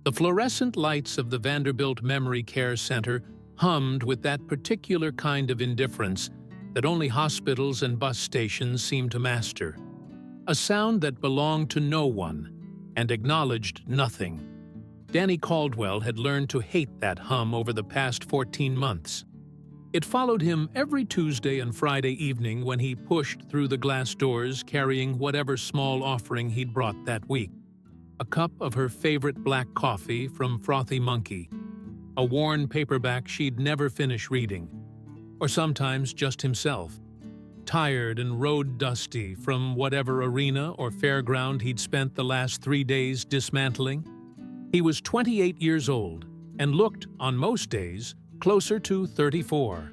The fluorescent lights of the Vanderbilt Memory Care Center hummed with that particular kind of indifference that only hospitals and bus stations seem to master. A sound that belonged to no one and acknowledged nothing. Danny Caldwell had learned to hate that hum over the past 14 months. It followed him every Tuesday and Friday evening when he pushed through the glass doors carrying whatever small offering he'd brought that week. A cup of her favorite black coffee from Frothy Monkey, a worn paperback she'd never finish reading, or sometimes just himself, tired and road-dusty from whatever arena or fairground he'd spent the last 3 days dismantling. He was 28 years old and looked, on most days, closer to 34.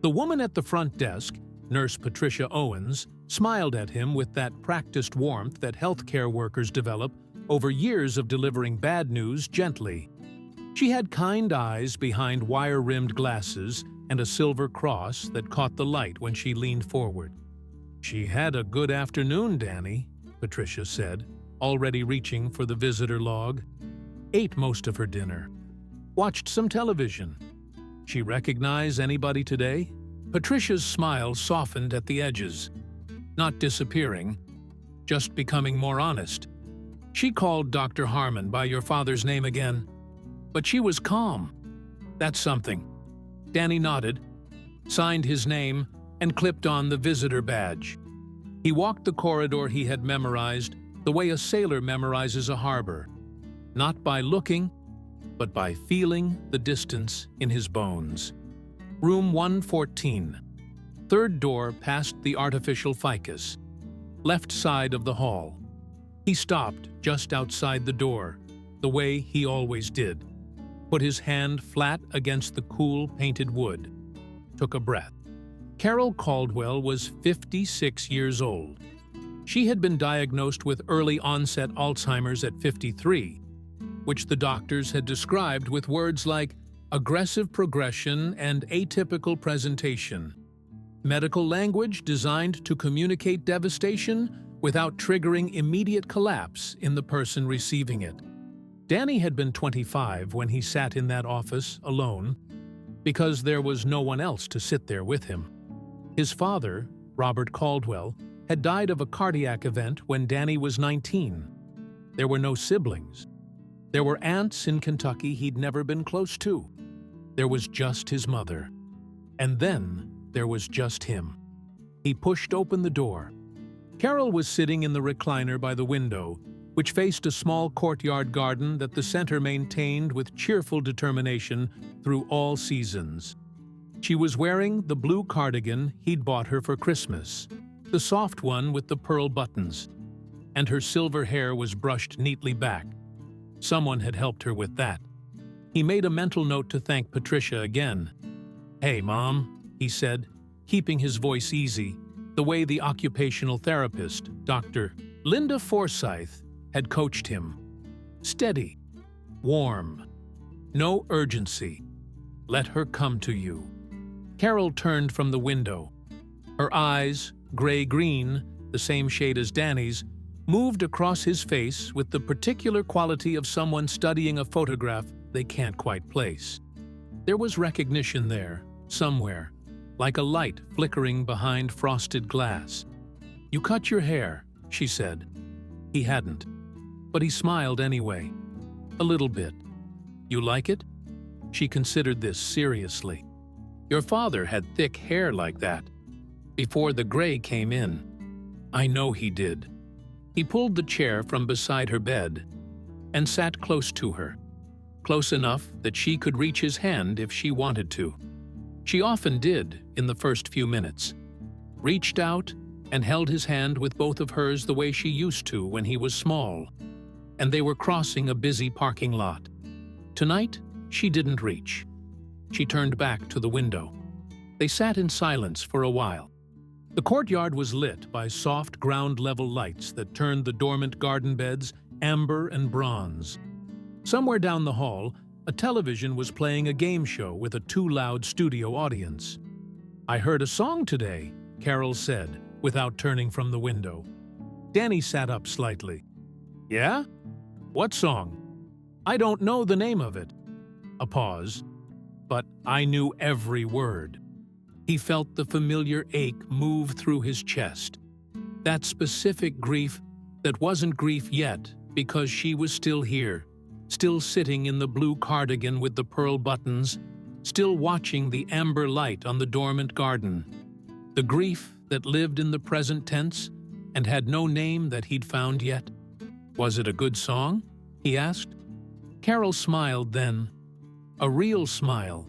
The woman at the front desk, Nurse Patricia Owens, smiled at him with that practiced warmth that healthcare workers develop over years of delivering bad news gently. She had kind eyes behind wire-rimmed glasses and a silver cross that caught the light when she leaned forward. "She had a good afternoon, Danny," Patricia said, already reaching for the visitor log. "Ate most of her dinner. Watched some television. She recognize anybody today?" Patricia's smile softened at the edges, not disappearing, just becoming more honest. "She called Dr. Harmon by your father's name again, but she was calm. That's something." Danny nodded, signed his name, and clipped on the visitor badge. He walked the corridor he had memorized the way a sailor memorizes a harbor, not by looking, but by feeling the distance in his bones. Room 114, third door past the artificial ficus, left side of the hall. He stopped just outside the door, the way he always did, put his hand flat against the cool painted wood, took a breath. Carol Caldwell was 56 years old. She had been diagnosed with early-onset Alzheimer's at 53, which the doctors had described with words like aggressive progression and atypical presentation. Medical language designed to communicate devastation without triggering immediate collapse in the person receiving it. Danny had been 25 when he sat in that office alone, because there was no one else to sit there with him. His father, Robert Caldwell, had died of a cardiac event when Danny was 19. There were no siblings. There were aunts in Kentucky he'd never been close to. There was just his mother. And then there was just him. He pushed open the door. Carol was sitting in the recliner by the window, which faced a small courtyard garden that the center maintained with cheerful determination through all seasons. She was wearing the blue cardigan he'd bought her for Christmas, the soft one with the pearl buttons, and her silver hair was brushed neatly back. Someone had helped her with that. He made a mental note to thank Patricia again. "Hey, Mom," he said, keeping his voice easy, the way the occupational therapist, Dr. Linda Forsyth, had coached him. Steady, warm, no urgency. Let her come to you. Carol turned from the window. Her eyes, gray-green, the same shade as Danny's, moved across his face with the particular quality of someone studying a photograph they can't quite place. There was recognition there, somewhere, like a light flickering behind frosted glass. "You cut your hair," she said. He hadn't, but he smiled anyway. "A little bit. You like it?" She considered this seriously. "Your father had thick hair like that, before the gray came in." "I know he did." He pulled the chair from beside her bed and sat close to her, close enough that she could reach his hand if she wanted to. She often did in the first few minutes, reached out and held his hand with both of hers the way she used to when he was small, and they were crossing a busy parking lot. Tonight, she didn't reach. She turned back to the window. They sat in silence for a while. The courtyard was lit by soft ground-level lights that turned the dormant garden beds amber and bronze. Somewhere down the hall, a television was playing a game show with a too-loud studio audience. "I heard a song today," Carol said, without turning from the window. Danny sat up slightly. "Yeah? What song?" I don't know the name of it." A pause. "But I knew every word." He felt the familiar ache move through his chest. That specific grief that wasn't grief yet because she was still here, still sitting in the blue cardigan with the pearl buttons, still watching the amber light on the dormant garden. The grief that lived in the present tense and had no name that he'd found yet. "Was it a good song?" he asked. Carol smiled then. A real smile.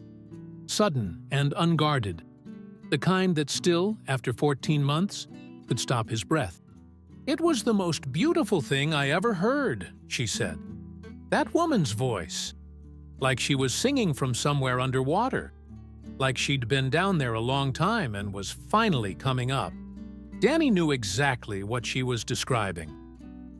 Sudden and unguarded. The kind that still, after 14 months, could stop his breath. "It was the most beautiful thing I ever heard," she said. "That woman's voice. Like she was singing from somewhere underwater. Like she'd been down there a long time and was finally coming up." Danny knew exactly what she was describing.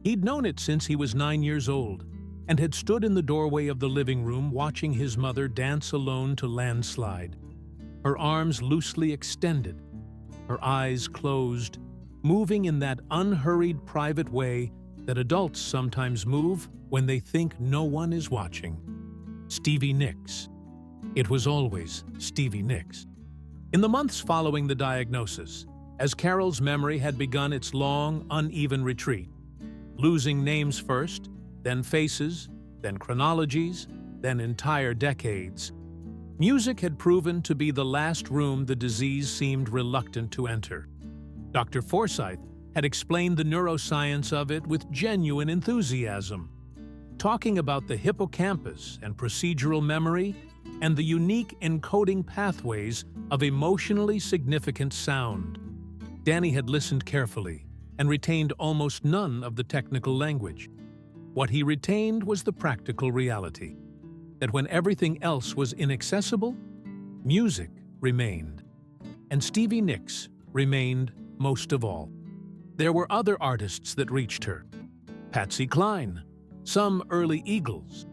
He'd known it since he was 9 years old and had stood in the doorway of the living room watching his mother dance alone to Landslide. Her arms loosely extended, her eyes closed, moving in that unhurried private way that adults sometimes move when they think no one is watching. Stevie Nicks. It was always Stevie Nicks. In the months following the diagnosis, as Carol's memory had begun its long, uneven retreat, losing names first, then faces, then chronologies, then entire decades, music had proven to be the last room the disease seemed reluctant to enter. Dr. Forsythe had explained the neuroscience of it with genuine enthusiasm, talking about the hippocampus and procedural memory and the unique encoding pathways of emotionally significant sound. Danny had listened carefully and retained almost none of the technical language. What he retained was the practical reality, that when everything else was inaccessible, music remained. And Stevie Nicks remained most of all. There were other artists that reached her. Patsy Cline, some early Eagles,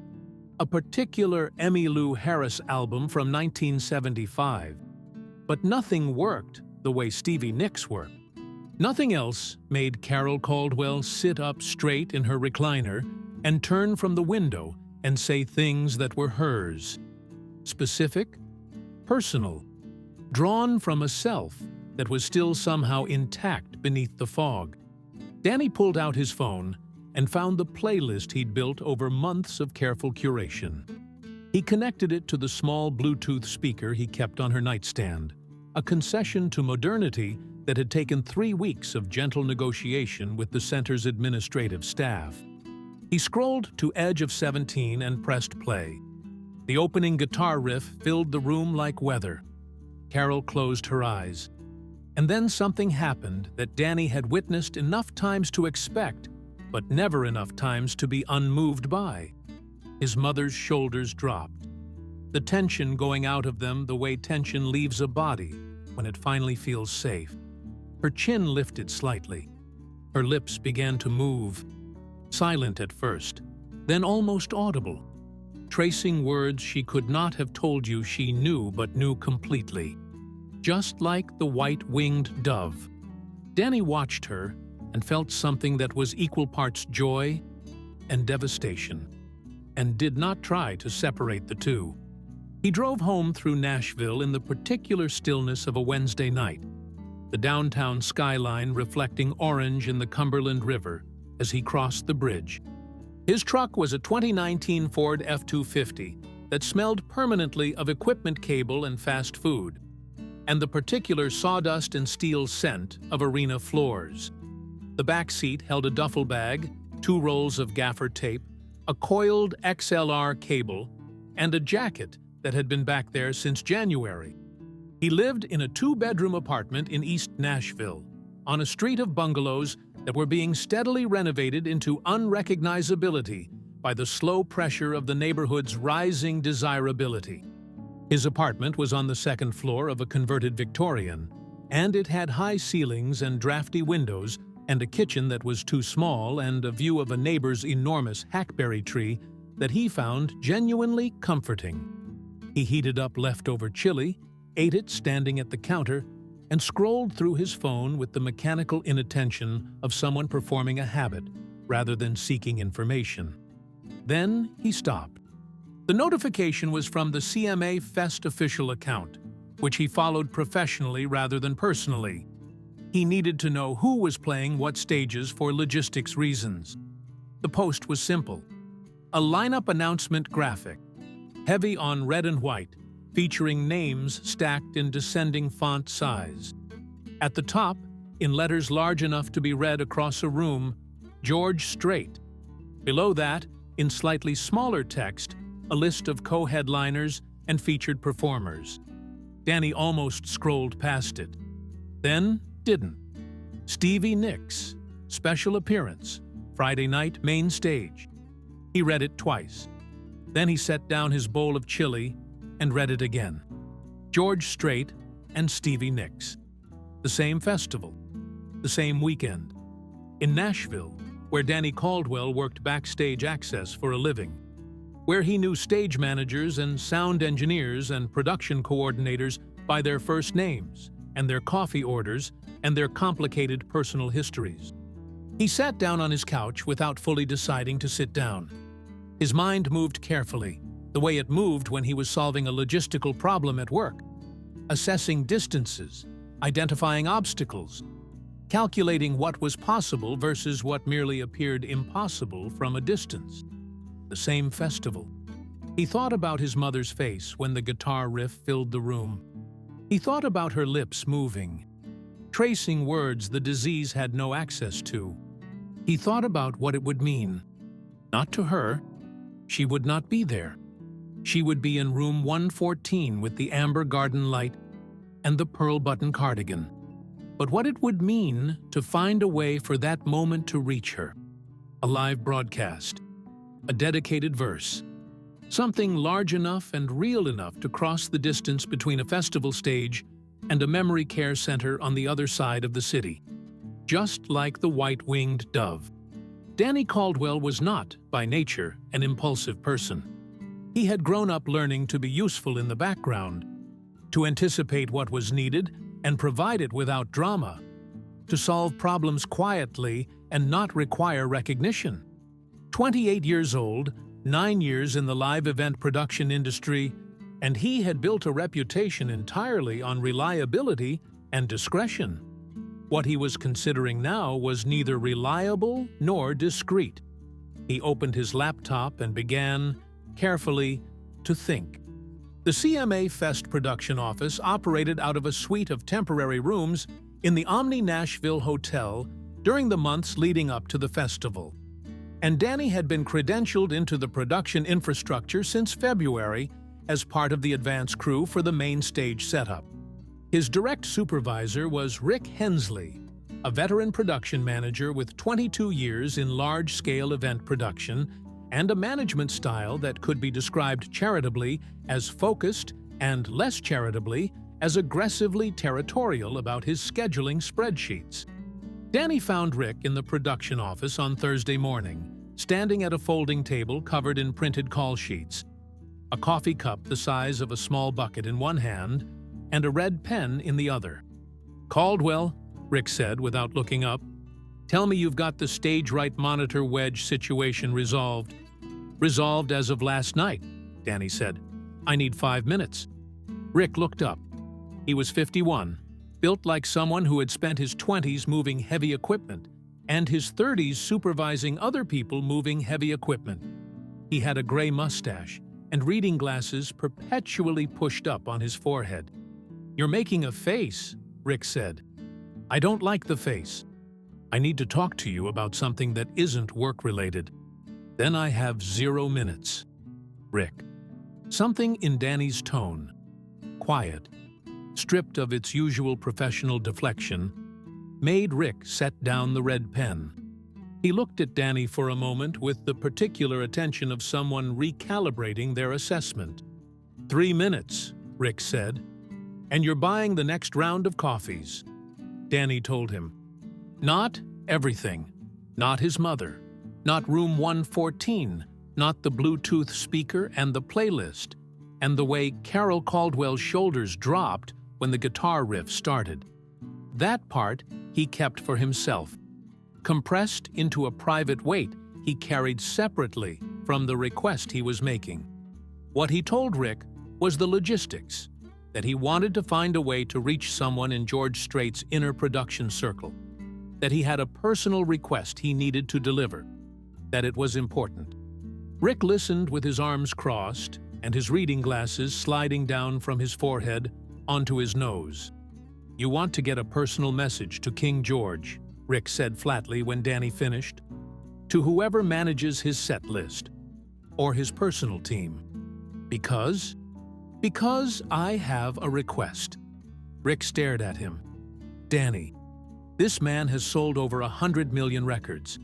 a particular Emmylou Harris album from 1975. But nothing worked the way Stevie Nicks worked. Nothing else made Carol Caldwell sit up straight in her recliner and turn from the window and say things that were hers. Specific, personal, drawn from a self that was still somehow intact beneath the fog. Danny pulled out his phone and found the playlist he'd built over months of careful curation. He connected it to the small Bluetooth speaker he kept on her nightstand, a concession to modernity that had taken 3 weeks of gentle negotiation with the center's administrative staff. He scrolled to Edge of 17 and pressed play. The opening guitar riff filled the room like weather. Carol closed her eyes. And then something happened that Danny had witnessed enough times to expect, but never enough times to be unmoved by. His mother's shoulders dropped, the tension going out of them the way tension leaves a body when it finally feels safe. Her chin lifted slightly. Her lips began to move, silent at first, then almost audible, tracing words she could not have told you she knew but knew completely. Just like the white-winged dove. Danny watched her and felt something that was equal parts joy and devastation, and did not try to separate the two. He drove home through Nashville in the particular stillness of a Wednesday night, the downtown skyline reflecting orange in the Cumberland River as he crossed the bridge. His truck was a 2019 Ford F-250 that smelled permanently of equipment cable and fast food, and the particular sawdust and steel scent of arena floors. The back seat held a duffel bag, 2 rolls of gaffer tape, a coiled XLR cable, and a jacket that had been back there since January. He lived in a 2-bedroom apartment in East Nashville, on a street of bungalows that were being steadily renovated into unrecognizability by the slow pressure of the neighborhood's rising desirability. His apartment was on the 2nd floor of a converted Victorian, and it had high ceilings and drafty windows and a kitchen that was too small and a view of a neighbor's enormous hackberry tree that he found genuinely comforting. He heated up leftover chili, ate it standing at the counter, and scrolled through his phone with the mechanical inattention of someone performing a habit rather than seeking information. Then he stopped. The notification was from the CMA Fest official account, which he followed professionally rather than personally. He needed to know who was playing what stages for logistics reasons. The post was simple. A lineup announcement graphic, heavy on red and white, featuring names stacked in descending font size. At the top, in letters large enough to be read across a room, George Strait. Below that, in slightly smaller text, a list of co-headliners and featured performers. Danny almost scrolled past it. Then didn't. Stevie Nicks, special appearance, Friday night main stage. He read it twice. Then he set down his bowl of chili and read it again. George Strait and Stevie Nicks. The same festival, the same weekend. In Nashville, where Danny Caldwell worked backstage access for a living, where he knew stage managers and sound engineers and production coordinators by their first names and their coffee orders and their complicated personal histories. He sat down on his couch without fully deciding to sit down. His mind moved carefully, the way it moved when he was solving a logistical problem at work, assessing distances, identifying obstacles, calculating what was possible versus what merely appeared impossible from a distance. The same festival. He thought about his mother's face when the guitar riff filled the room. He thought about her lips moving, tracing words the disease had no access to. He thought about what it would mean. Not to her. She would not be there. She would be in room 114 with the amber garden light and the pearl button cardigan. But what it would mean to find a way for that moment to reach her. A live broadcast. A dedicated verse. Something large enough and real enough to cross the distance between a festival stage and a memory care center on the other side of the city. Just like the white-winged dove. Danny Caldwell was not, by nature, an impulsive person. He had grown up learning to be useful in the background, to anticipate what was needed and provide it without drama, to solve problems quietly and not require recognition. 28 years old, 9 years in the live event production industry, and he had built a reputation entirely on reliability and discretion. What he was considering now was neither reliable nor discreet. He opened his laptop and began, carefully, to think. The CMA Fest production office operated out of a suite of temporary rooms in the Omni Nashville Hotel during the months leading up to the festival. And Danny had been credentialed into the production infrastructure since February as part of the advance crew for the main stage setup. His direct supervisor was Rick Hensley, a veteran production manager with 22 years in large-scale event production and a management style that could be described charitably as focused and less charitably as aggressively territorial about his scheduling spreadsheets. Danny found Rick in the production office on Thursday morning, standing at a folding table covered in printed call sheets, a coffee cup the size of a small bucket in one hand, and a red pen in the other. "Caldwell," Rick said without looking up, "tell me you've got the stage right monitor wedge situation resolved." "Resolved as of last night," Danny said. "I need 5 minutes." Rick looked up. He was 51, built like someone who had spent his 20s moving heavy equipment and his 30s supervising other people moving heavy equipment. He had a gray mustache and reading glasses perpetually pushed up on his forehead. "You're making a face," Rick said. "I don't like the face. I need to talk to you about something that isn't work-related." "Then I have 0 minutes." Rick. Something in Danny's tone, quiet, stripped of its usual professional deflection, made Rick set down the red pen. He looked at Danny for a moment with the particular attention of someone recalibrating their assessment. 3 minutes, Rick said. "And you're buying the next round of coffees," Danny told him. Not everything. Not his mother. Not room 114. Not the Bluetooth speaker and the playlist. And the way Carol Caldwell's shoulders dropped when the guitar riff started. That part he kept for himself. Compressed into a private weight he carried separately from the request he was making. What he told Rick was the logistics, that he wanted to find a way to reach someone in George Strait's inner production circle, that he had a personal request he needed to deliver, that it was important. Rick listened with his arms crossed and his reading glasses sliding down from his forehead onto his nose. "You want to get a personal message to King George," Rick said flatly when Danny finished. "To whoever manages his set list, or his personal team. Because I have a request." Rick stared at him. "Danny, this man has sold over 100 million records.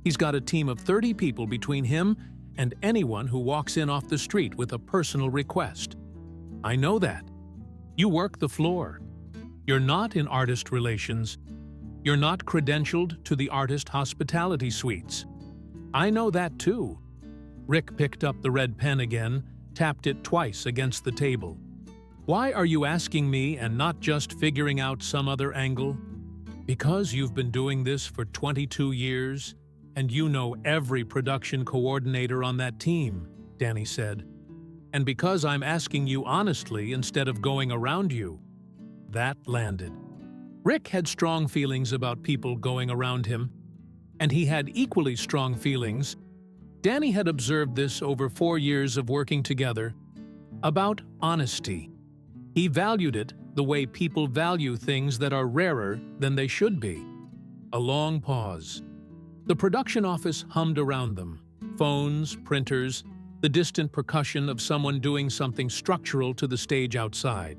He's got a team of 30 people between him and anyone who walks in off the street with a personal request. I know that. You work the floor. You're not in artist relations. You're not credentialed to the artist hospitality suites. I know that too." Rick picked up the red pen again, tapped it twice against the table. "Why are you asking me and not just figuring out some other angle?" "Because you've been doing this for 22 years, and you know every production coordinator on that team," Danny said. "And because I'm asking you honestly instead of going around you." That landed. Rick had strong feelings about people going around him, and he had equally strong feelings. Danny had observed this over 4 years of working together, about honesty. He valued it the way people value things that are rarer than they should be. A long pause. The production office hummed around them. Phones, printers, the distant percussion of someone doing something structural to the stage outside.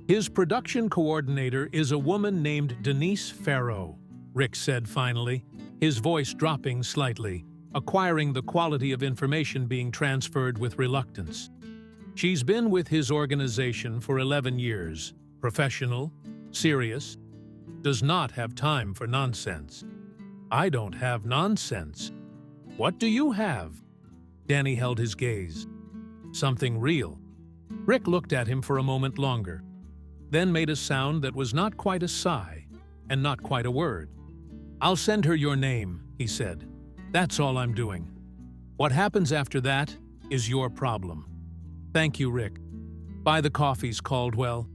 "His production coordinator is a woman named Denise Farrow," Rick said finally, his voice dropping slightly, acquiring the quality of information being transferred with reluctance. "She's been with his organization for 11 years, professional, serious, does not have time for nonsense." "I don't have nonsense. What do you have?" Danny held his gaze. "Something real." Rick looked at him for a moment longer, then made a sound that was not quite a sigh and not quite a word. "I'll send her your name," he said. "That's all I'm doing. What happens after that is your problem." "Thank you, Rick. Buy the coffees, Caldwell."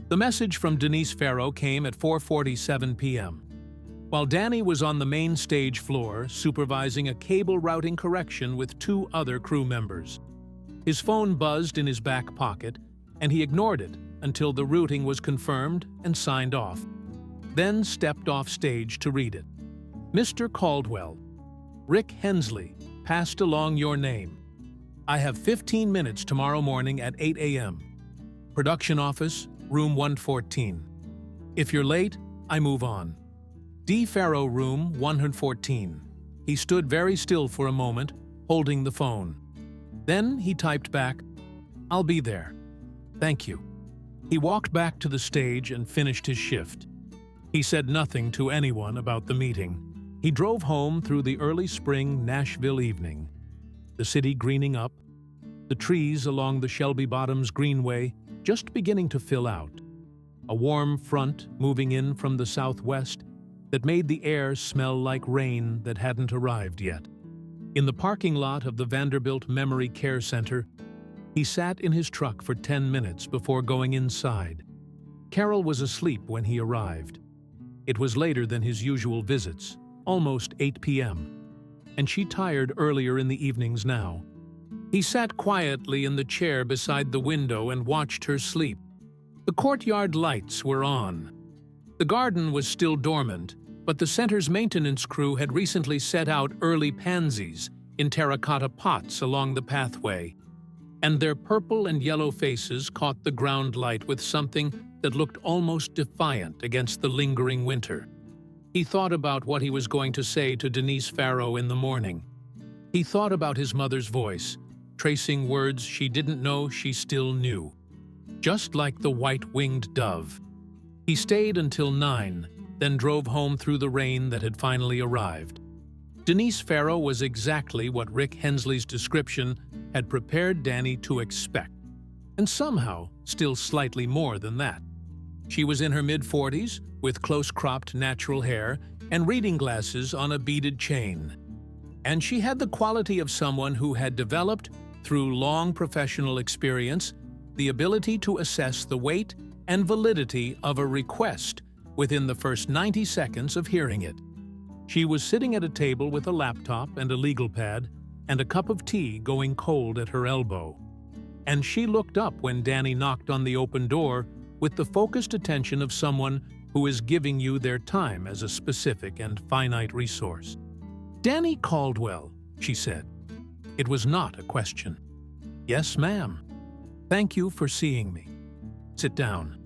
The message from Denise Farrow came at 4:47 p.m. While Danny was on the main stage floor supervising a cable routing correction with 2 other crew members. His phone buzzed in his back pocket, and he ignored it until the routing was confirmed and signed off, then stepped off stage to read it. "Mr. Caldwell, Rick Hensley passed along your name. I have 15 minutes tomorrow morning at 8 a.m. Production office, room 114. If you're late, I move on. D. Farrow, room 114. He stood very still for a moment, holding the phone. Then he typed back, "I'll be there. Thank you." He walked back to the stage and finished his shift. He said nothing to anyone about the meeting. He drove home through the early spring Nashville evening, the city greening up, the trees along the Shelby Bottoms Greenway just beginning to fill out, a warm front moving in from the southwest that made the air smell like rain that hadn't arrived yet. In the parking lot of the Vanderbilt Memory Care Center, he sat in his truck for 10 minutes before going inside. Carol was asleep when he arrived. It was later than his usual visits, almost 8 p.m., and she tired earlier in the evenings now. He sat quietly in the chair beside the window and watched her sleep. The courtyard lights were on. The garden was still dormant, but the center's maintenance crew had recently set out early pansies in terracotta pots along the pathway, and their purple and yellow faces caught the ground light with something that looked almost defiant against the lingering winter. He thought about what he was going to say to Denise Farrow in the morning. He thought about his mother's voice, tracing words she didn't know she still knew, just like the white-winged dove. He stayed until 9, then drove home through the rain that had finally arrived. Denise Farrow was exactly what Rick Hensley's description had prepared Danny to expect, and somehow still slightly more than that. She was in her mid-40s, with close-cropped natural hair and reading glasses on a beaded chain. And she had the quality of someone who had developed, through long professional experience, the ability to assess the weight and validity of a request within the first 90 seconds of hearing it. She was sitting at a table with a laptop and a legal pad and a cup of tea going cold at her elbow. And she looked up when Danny knocked on the open door with the focused attention of someone who is giving you their time as a specific and finite resource. "Danny Caldwell," she said. It was not a question. "Yes, ma'am. Thank you for seeing me. Sit down.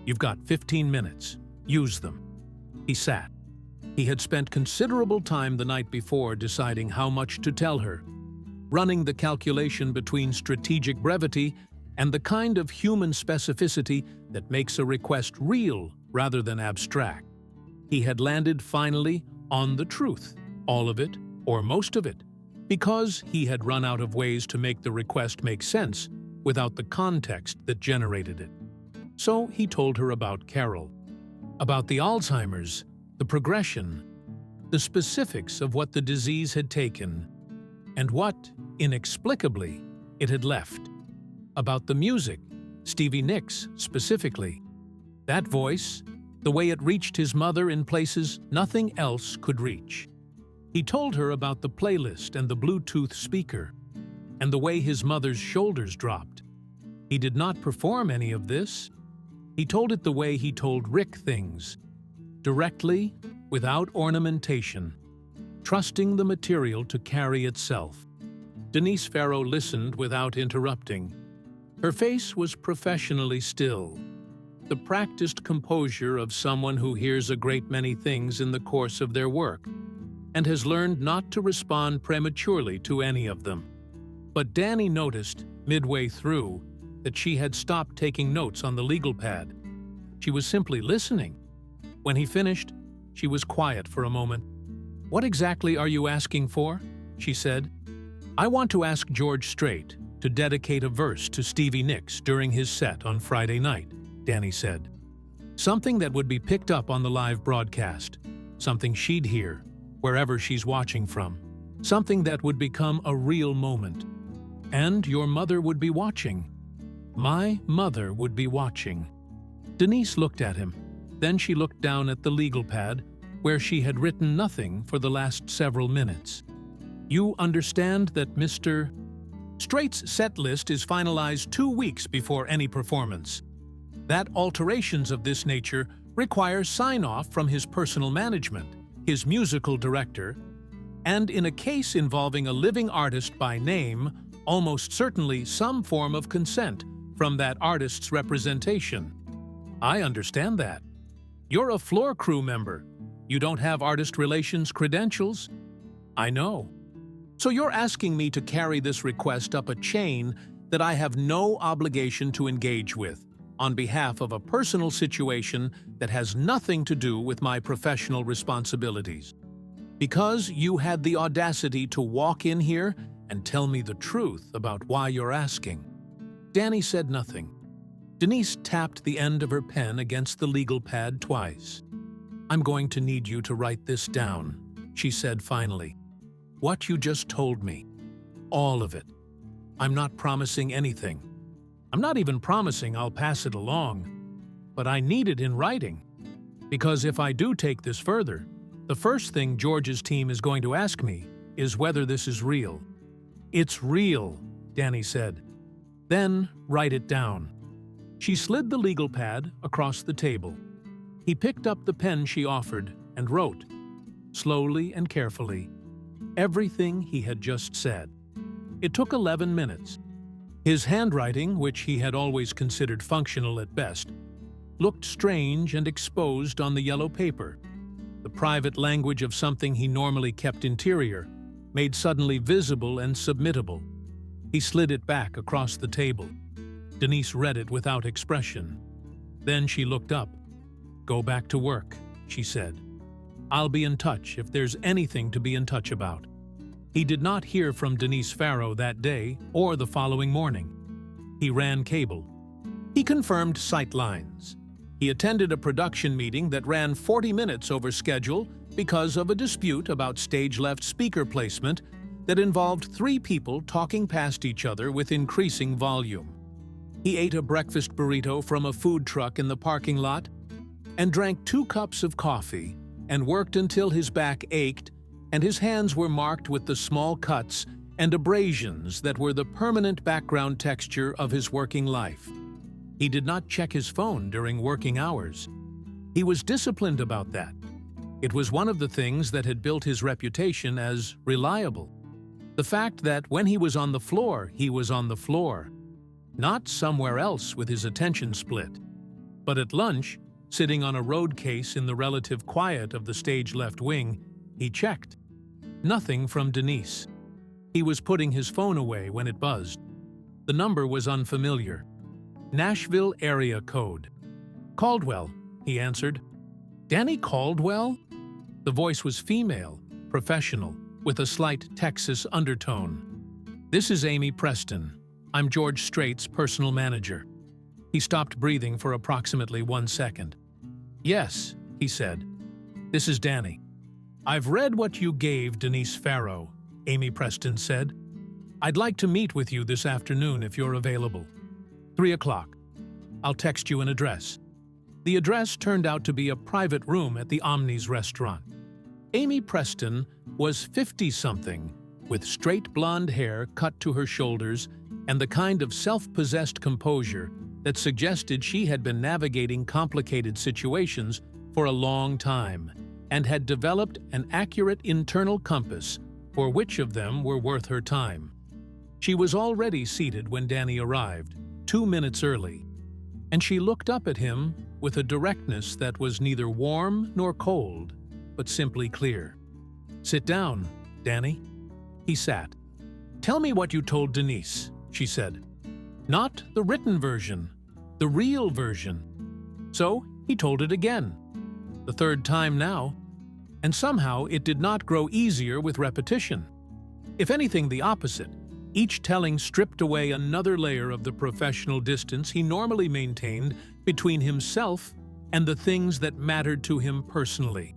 You've got 15 minutes. Use them." He sat. He had spent considerable time the night before deciding how much to tell her, running the calculation between strategic brevity and the kind of human specificity that makes a request real rather than abstract. He had landed finally on the truth, all of it or most of it, because he had run out of ways to make the request make sense without the context that generated it. So he told her about Carol, about the Alzheimer's, the progression, the specifics of what the disease had taken, and what, inexplicably, it had left. About the music, Stevie Nicks specifically. That voice, the way it reached his mother in places nothing else could reach. He told her about the playlist and the Bluetooth speaker, and the way his mother's shoulders dropped. He did not perform any of this. He told it the way he told Rick things, directly, without ornamentation, trusting the material to carry itself. Denise Farrow listened without interrupting. Her face was professionally still, the practiced composure of someone who hears a great many things in the course of their work and has learned not to respond prematurely to any of them. But Danny noticed, midway through, that she had stopped taking notes on the legal pad. She was simply listening. When he finished, she was quiet for a moment. "What exactly are you asking for?" she said. "I want to ask George Strait to dedicate a verse to Stevie Nicks during his set on Friday night," Danny said. "Something that would be picked up on the live broadcast, something she'd hear, wherever she's watching from, something that would become a real moment. And your mother would be watching. My mother would be watching." Denise looked at him. Then she looked down at the legal pad, where she had written nothing for the last several minutes. "You understand that Mr. Strait's set list is finalized 2 weeks before any performance. That alterations of this nature require sign-off from his personal management, his musical director, and in a case involving a living artist by name, almost certainly some form of consent from that artist's representation." "I understand that. You're a floor crew member. You don't have artist relations credentials." "I know. So you're asking me to carry this request up a chain that I have no obligation to engage with, on behalf of a personal situation that has nothing to do with my professional responsibilities. Because you had the audacity to walk in here and tell me the truth about why you're asking." Danny said nothing. Denise tapped the end of her pen against the legal pad twice. "I'm going to need you to write this down," she said finally. "What you just told me. All of it. I'm not promising anything. I'm not even promising I'll pass it along. But I need it in writing. Because if I do take this further, the first thing George's team is going to ask me is whether this is real." "It's real," Danny said. "Then write it down." She slid the legal pad across the table. He picked up the pen she offered and wrote, slowly and carefully, everything he had just said. It took 11 minutes. His handwriting, which he had always considered functional at best, looked strange and exposed on the yellow paper. The private language of something he normally kept interior, made suddenly visible and submittable. He slid it back across the table. Denise read it without expression. Then she looked up. "Go back to work," she said. "I'll be in touch if there's anything to be in touch about." He did not hear from Denise Farrow that day or the following morning. He ran cable. He confirmed sight lines. He attended a production meeting that ran 40 minutes over schedule because of a dispute about stage-left speaker placement that involved 3 people talking past each other with increasing volume. He ate a breakfast burrito from a food truck in the parking lot and drank 2 cups of coffee and worked until his back ached and his hands were marked with the small cuts and abrasions that were the permanent background texture of his working life. He did not check his phone during working hours. He was disciplined about that. It was one of the things that had built his reputation as reliable. The fact that when he was on the floor, he was on the floor. Not somewhere else with his attention split. But at lunch, sitting on a road case in the relative quiet of the stage left wing, he checked. Nothing from Denise. He was putting his phone away when it buzzed. The number was unfamiliar. Nashville area code. "Caldwell," he answered. "Danny Caldwell?" The voice was female, professional, with a slight Texas undertone. "This is Amy Preston. I'm George Strait's personal manager." He stopped breathing for approximately 1 second. "Yes," he said. "This is Danny." "I've read what you gave Denise Farrow," Amy Preston said. "I'd like to meet with you this afternoon if you're available. 3 o'clock. I'll text you an address." The address turned out to be a private room at the Omni's restaurant. Amy Preston was 50-something, with straight blonde hair cut to her shoulders and the kind of self-possessed composure that suggested she had been navigating complicated situations for a long time and had developed an accurate internal compass for which of them were worth her time. She was already seated when Danny arrived, 2 minutes early, and she looked up at him with a directness that was neither warm nor cold, but simply clear. "Sit down, Danny." He sat. "Tell me what you told Denise," she said. "Not the written version, the real version." So he told it again, the 3rd time now, and somehow it did not grow easier with repetition. If anything, the opposite. Each telling stripped away another layer of the professional distance he normally maintained between himself and the things that mattered to him personally.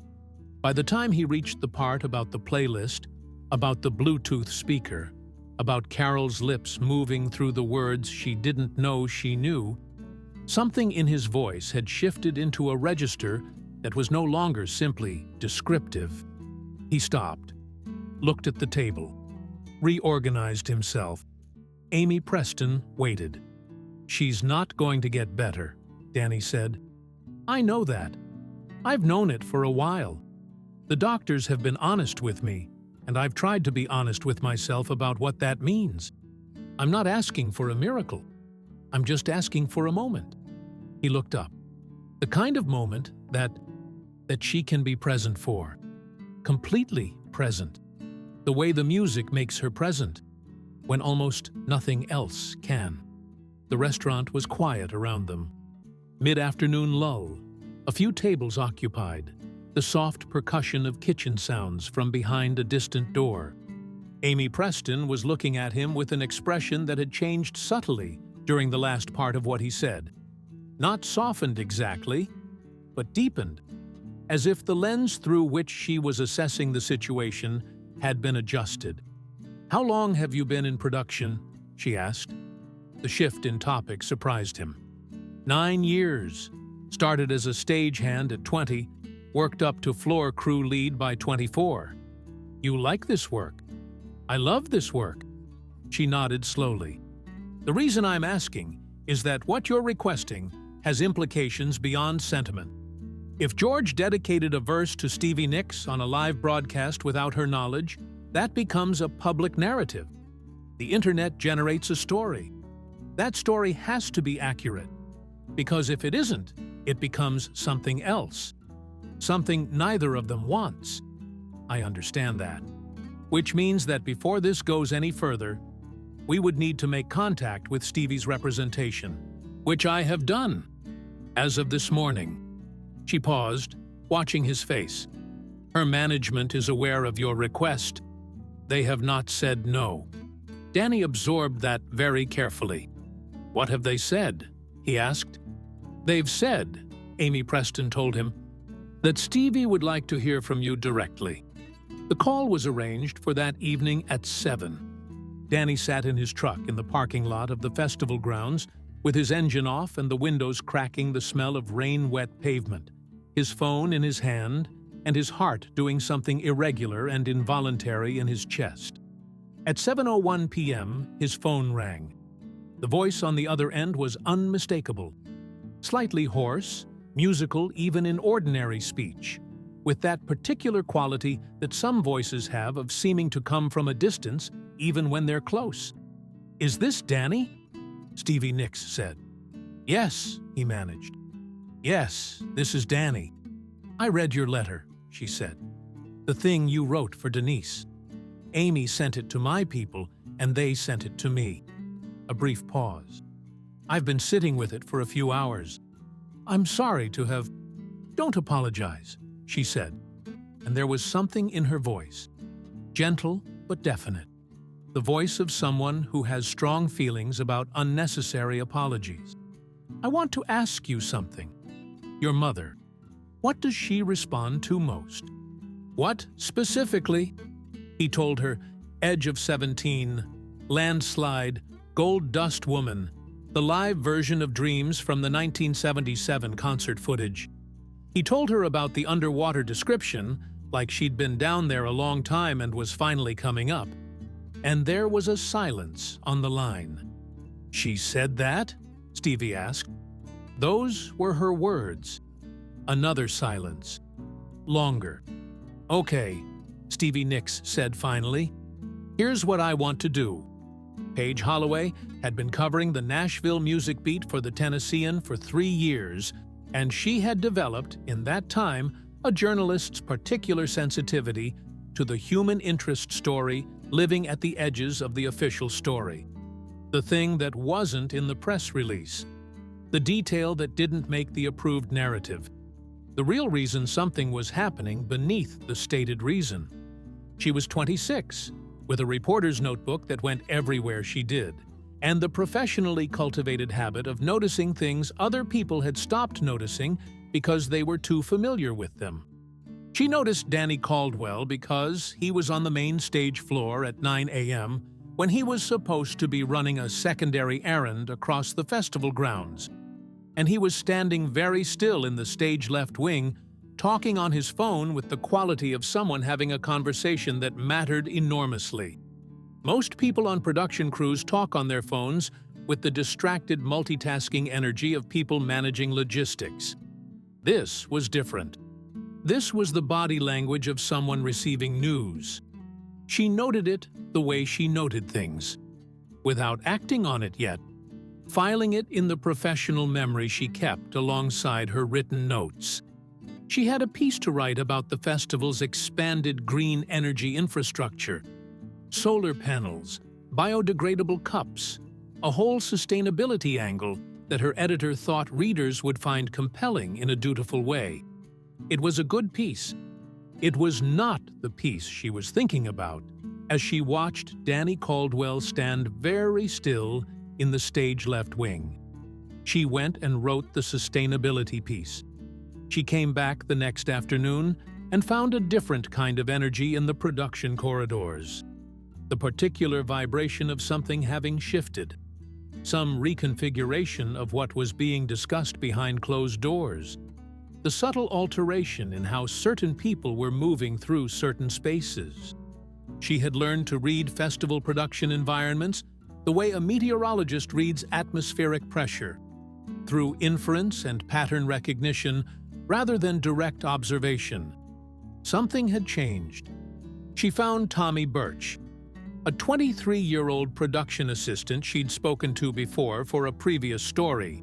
By the time he reached the part about the playlist, about the Bluetooth speaker, about Carol's lips moving through the words she didn't know she knew, something in his voice had shifted into a register that was no longer simply descriptive. He stopped, looked at the table, reorganized himself. Amy Preston waited. "She's not going to get better," Danny said. "I know that. I've known it for a while. The doctors have been honest with me, and I've tried to be honest with myself about what that means. I'm not asking for a miracle. I'm just asking for a moment." He looked up. The kind of moment that she can be present for. Completely present. The way the music makes her present, when almost nothing else can. The restaurant was quiet around them. Mid-afternoon lull, a few tables occupied, the soft percussion of kitchen sounds from behind a distant door. Amy Preston was looking at him with an expression that had changed subtly during the last part of what he said. Not softened exactly, but deepened, as if the lens through which she was assessing the situation had been adjusted. "How long have you been in production?" she asked. The shift in topic surprised him. 9 years. Started as a stagehand at 20, worked up to floor crew lead by 24. "You like this work?" "I love this work." She nodded slowly. "The reason I'm asking is that what you're requesting has implications beyond sentiment. If George dedicated a verse to Stevie Nicks on a live broadcast without her knowledge, that becomes a public narrative. The internet generates a story. That story has to be accurate, because if it isn't, it becomes something else. Something neither of them wants. I understand that. Which means that before this goes any further, we would need to make contact with Stevie's representation, which I have done, as of this morning." She paused, watching his face. "Her management is aware of your request. They have not said no." Danny absorbed that very carefully. "What have they said?" he asked. "They've said," Amy Preston told him, that Stevie would like to hear from you directly. The call was arranged for that evening at 7. Danny sat in his truck in the parking lot of the festival grounds, with his engine off and the windows cracking the smell of rain-wet pavement, his phone in his hand, and his heart doing something irregular and involuntary in his chest. At 7:01 p.m., his phone rang. The voice on the other end was unmistakable, slightly hoarse, musical even in ordinary speech, with that particular quality that some voices have of seeming to come from a distance even when they're close. "Is this Danny?" Stevie Nicks said. "Yes," he managed. "Yes, this is Danny. I read your letter," she said. "The thing you wrote for Denise. Amy sent it to my people, and they sent it to me." A brief pause. "I've been sitting with it for a few hours. I'm sorry to have—" "Don't apologize," she said, and there was something in her voice, gentle but definite, the voice of someone who has strong feelings about unnecessary apologies. "I want to ask you something. Your mother, what does she respond to most?" "What, specifically?" He told her, Edge of 17, Landslide, Gold Dust Woman, the live version of Dreams from the 1977 concert footage. He told her about the underwater description, like she'd been down there a long time and was finally coming up. And there was a silence on the line. "She said that?" Stevie asked. "Those were her words." Another silence. Longer. "Okay," Stevie Nicks said finally. "Here's what I want to do." Paige Holloway had been covering the Nashville music beat for the Tennessean for 3 years, and she had developed, in that time, a journalist's particular sensitivity to the human interest story living at the edges of the official story. The thing that wasn't in the press release. The detail that didn't make the approved narrative. The real reason something was happening beneath the stated reason. She was 26, with a reporter's notebook that went everywhere she did, and the professionally cultivated habit of noticing things other people had stopped noticing because they were too familiar with them. She noticed Danny Caldwell because he was on the main stage floor at 9 a.m. when he was supposed to be running a secondary errand across the festival grounds, and he was standing very still in the stage left wing, talking on his phone with the quality of someone having a conversation that mattered enormously. Most people on production crews talk on their phones with the distracted multitasking energy of people managing logistics. This was different. This was the body language of someone receiving news. She noted it the way she noted things, without acting on it yet, filing it in the professional memory she kept alongside her written notes. She had a piece to write about the festival's expanded green energy infrastructure, solar panels, biodegradable cups, a whole sustainability angle that her editor thought readers would find compelling in a dutiful way. It was a good piece. It was not the piece she was thinking about as she watched Danny Caldwell stand very still in the stage left wing. She went and wrote the sustainability piece. She came back the next afternoon and found a different kind of energy in the production corridors. The particular vibration of something having shifted. Some reconfiguration of what was being discussed behind closed doors. The subtle alteration in how certain people were moving through certain spaces. She had learned to read festival production environments the way a meteorologist reads atmospheric pressure, through inference and pattern recognition rather than direct observation. Something had changed. She found Tommy Birch, a 23-year-old production assistant she'd spoken to before for a previous story.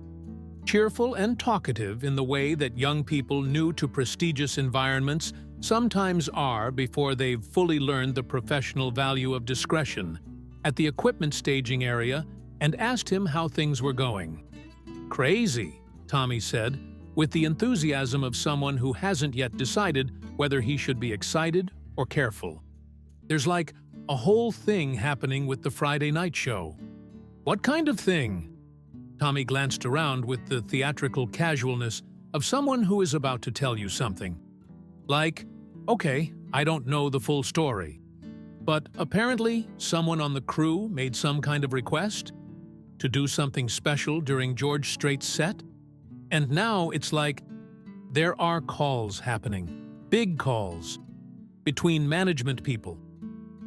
Cheerful and talkative in the way that young people new to prestigious environments sometimes are before they've fully learned the professional value of discretion, at the equipment staging area, and asked him how things were going. "Crazy," Tommy said, with the enthusiasm of someone who hasn't yet decided whether he should be excited or careful. "There's like a whole thing happening with the Friday night show." "What kind of thing?" Tommy glanced around with the theatrical casualness of someone who is about to tell you something. Like, okay, I don't know the full story, but apparently someone on the crew made some kind of request to do something special during George Strait's set, and now it's like there are calls happening, big calls, between management people.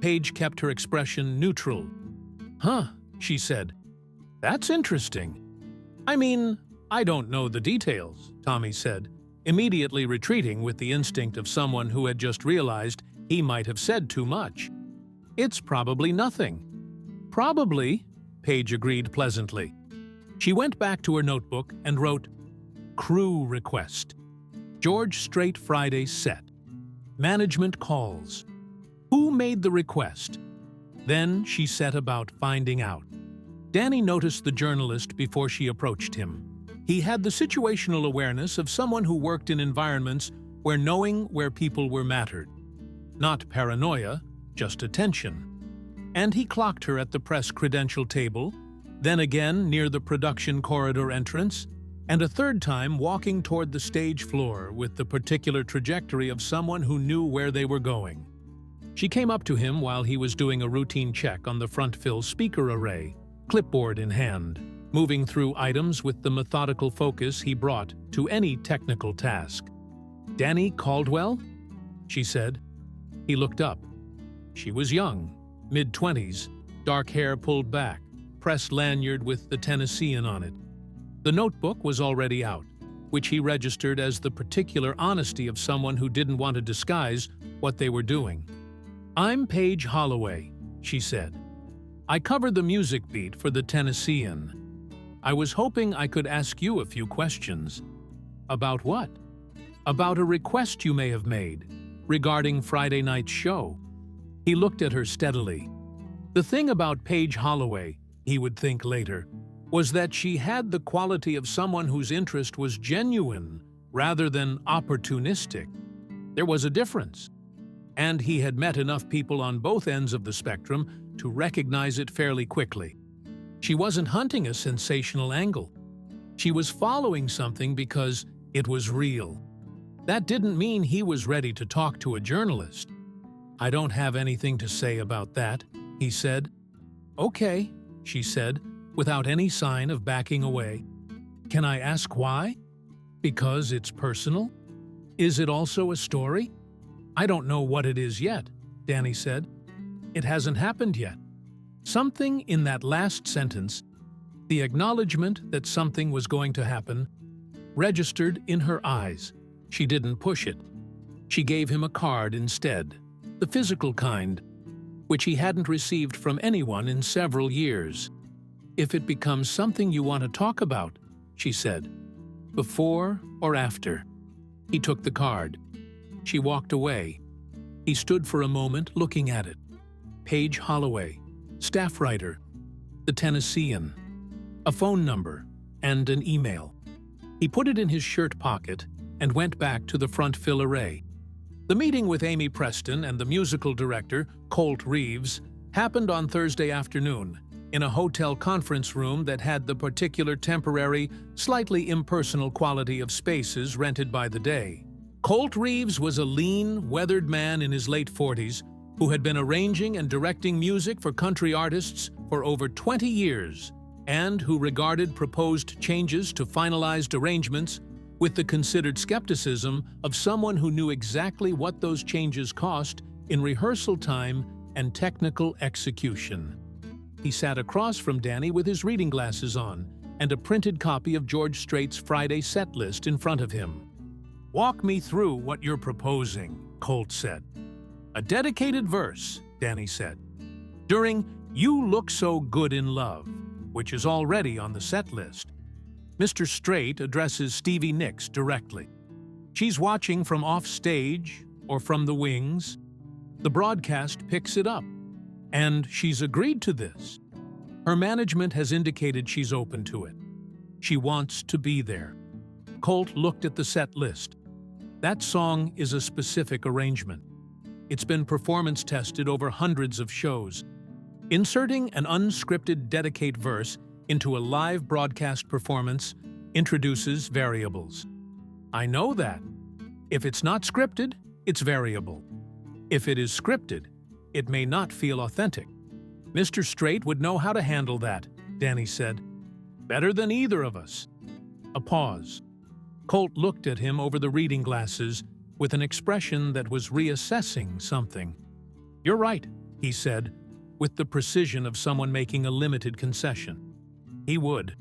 Paige kept her expression neutral. Huh, she said. That's interesting. I mean, I don't know the details, Tommy said, immediately retreating with the instinct of someone who had just realized he might have said too much. It's probably nothing. Probably, Paige agreed pleasantly. She went back to her notebook and wrote, Crew request. George Strait Friday set. Management calls. Who made the request? Then she set about finding out. Danny noticed the journalist before she approached him. He had the situational awareness of someone who worked in environments where knowing where people were mattered. Not paranoia, just attention. And he clocked her at the press credential table, then again near the production corridor entrance, and a third time walking toward the stage floor with the particular trajectory of someone who knew where they were going. She came up to him while he was doing a routine check on the front fill speaker array, clipboard in hand, moving through items with the methodical focus he brought to any technical task. Danny Caldwell? She said. He looked up. She was young, mid-20s, dark hair pulled back, pressed lanyard with the Tennessean on it. The notebook was already out, which he registered as the particular honesty of someone who didn't want to disguise what they were doing. I'm Paige Holloway, she said. I cover the music beat for the Tennessean. I was hoping I could ask you a few questions. About what? About a request you may have made regarding Friday night's show. He looked at her steadily. The thing about Paige Holloway, he would think later, was that she had the quality of someone whose interest was genuine rather than opportunistic. There was a difference. And he had met enough people on both ends of the spectrum to recognize it fairly quickly. She wasn't hunting a sensational angle. She was following something because it was real. That didn't mean he was ready to talk to a journalist. I don't have anything to say about that, he said. Okay, she said, without any sign of backing away. Can I ask why? Because it's personal? Is it also a story? I don't know what it is yet, Danny said. It hasn't happened yet. Something in that last sentence, the acknowledgement that something was going to happen, registered in her eyes. She didn't push it. She gave him a card instead, the physical kind, which he hadn't received from anyone in several years. If it becomes something you want to talk about, she said, before or after. He took the card. She walked away. He stood for a moment looking at it. Paige Holloway, staff writer, the Tennessean, a phone number, and an email. He put it in his shirt pocket and went back to the front fill array. The meeting with Amy Preston and the musical director, Colt Reeves, happened on Thursday afternoon in a hotel conference room that had the particular temporary, slightly impersonal quality of spaces rented by the day. Colt Reeves was a lean, weathered man in his late 40s who had been arranging and directing music for country artists for over 20 years and who regarded proposed changes to finalized arrangements with the considered skepticism of someone who knew exactly what those changes cost in rehearsal time and technical execution. He sat across from Danny with his reading glasses on and a printed copy of George Strait's Friday set list in front of him. Walk me through what you're proposing, Colt said. A dedicated verse, Danny said. During You Look So Good in Love, which is already on the set list. Mr. Strait addresses Stevie Nicks directly. She's watching from off stage or from the wings. The broadcast picks it up, and she's agreed to this. Her management has indicated she's open to it. She wants to be there. Colt looked at the set list. That song is a specific arrangement. It's been performance tested over hundreds of shows. Inserting an unscripted dedicate verse into a live broadcast performance introduces variables. I know that. If it's not scripted, It's variable. If it is scripted, it may not feel authentic. Mr. Strait would know how to handle that, Danny said. Better than either of us. A pause. Colt looked at him over the reading glasses with an expression that was reassessing something. You're right, he said, with the precision of someone making a limited concession. He would.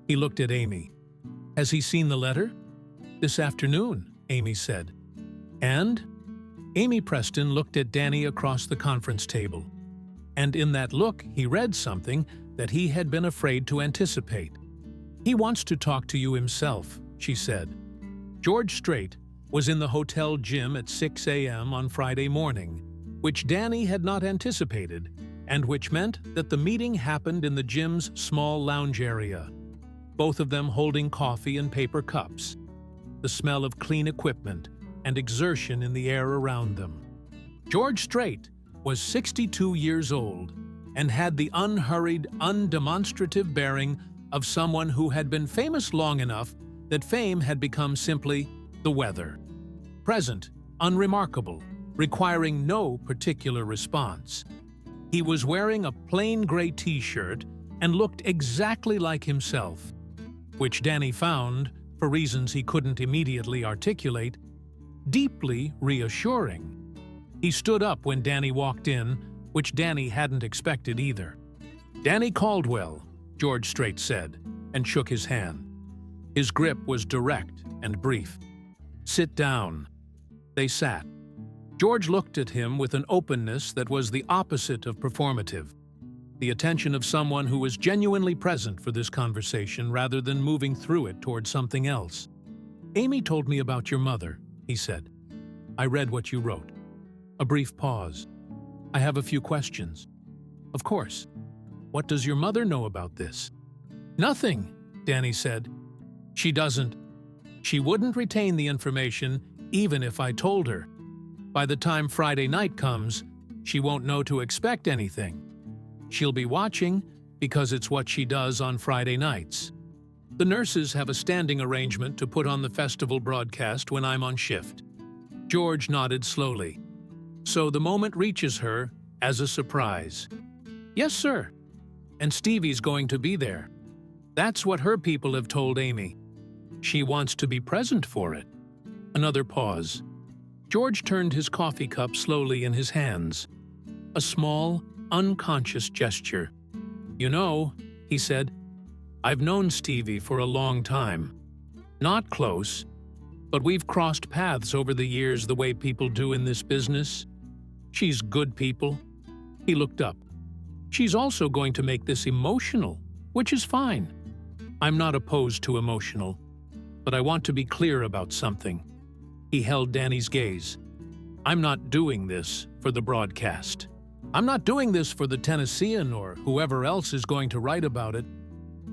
He looked at Amy. Has he seen the letter? This afternoon, Amy said. And? Amy Preston looked at Danny across the conference table. And in that look, he read something that he had been afraid to anticipate. He wants to talk to you himself, she said. George Strait was in the hotel gym at 6 a.m. on Friday morning, which Danny had not anticipated, and which meant that the meeting happened in the gym's small lounge area, both of them holding coffee and paper cups, the smell of clean equipment and exertion in the air around them. George Strait was 62 years old and had the unhurried, undemonstrative bearing of someone who had been famous long enough that fame had become simply the weather. Present, unremarkable, requiring no particular response. He was wearing a plain gray t-shirt and looked exactly like himself, which Danny found, for reasons he couldn't immediately articulate, deeply reassuring. He stood up when Danny walked in, which Danny hadn't expected either. Danny Caldwell, George Strait said, and shook his hand. His grip was direct and brief. Sit down. They sat. George looked at him with an openness that was the opposite of performative, the attention of someone who was genuinely present for this conversation rather than moving through it toward something else. Amy told me about your mother, he said. I read what you wrote. A brief pause. I have a few questions. Of course. What does your mother know about this? Nothing, Danny said. She doesn't. She wouldn't retain the information even if I told her. By the time Friday night comes, she won't know to expect anything. She'll be watching because it's what she does on Friday nights. The nurses have a standing arrangement to put on the festival broadcast when I'm on shift. George nodded slowly. So the moment reaches her as a surprise. Yes, sir. And Stevie's going to be there. That's what her people have told Amy. She wants to be present for it. Another pause. George turned his coffee cup slowly in his hands. A small, unconscious gesture. You know, he said, I've known Stevie for a long time. Not close, but we've crossed paths over the years the way people do in this business. She's good people. He looked up. She's also going to make this emotional, which is fine. I'm not opposed to emotional, but I want to be clear about something. He held Danny's gaze. I'm not doing this for the broadcast. I'm not doing this for the Tennessean or whoever else is going to write about it.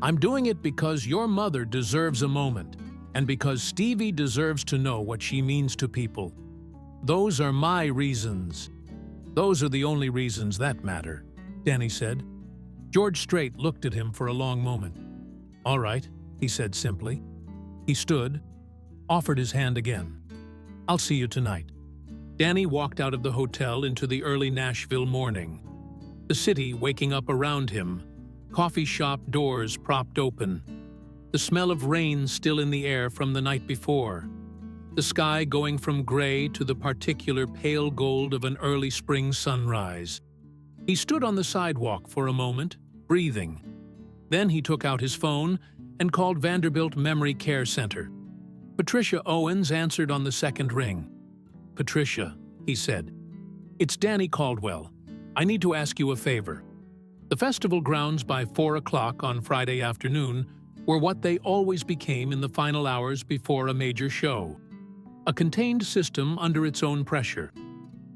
I'm doing it because your mother deserves a moment, and because Stevie deserves to know what she means to people. Those are my reasons. Those are the only reasons that matter, Danny said. George Strait looked at him for a long moment. All right, he said simply. He stood, offered his hand again. I'll see you tonight. Danny walked out of the hotel into the early Nashville morning. The city waking up around him, coffee shop doors propped open, the smell of rain still in the air from the night before, the sky going from gray to the particular pale gold of an early spring sunrise. He stood on the sidewalk for a moment, breathing. Then he took out his phone and called Vanderbilt Memory Care Center. Patricia Owens answered on the second ring. Patricia, he said, it's Danny Caldwell. I need to ask you a favor. The festival grounds by 4 o'clock on Friday afternoon were what they always became in the final hours before a major show. A contained system under its own pressure.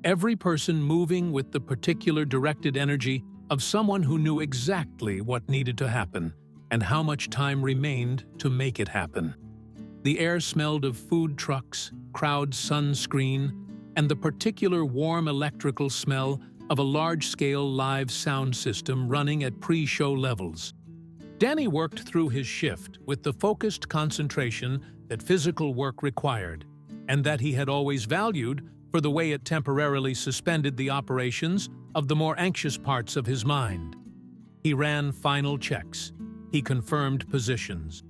Every person moving with the particular directed energy of someone who knew exactly what needed to happen and how much time remained to make it happen. The air smelled of food trucks, crowd sunscreen, and the particular warm electrical smell of a large-scale live sound system running at pre-show levels. Danny worked through his shift with the focused concentration that physical work required, and that he had always valued for the way it temporarily suspended the operations of the more anxious parts of his mind. He ran final checks. He confirmed positions.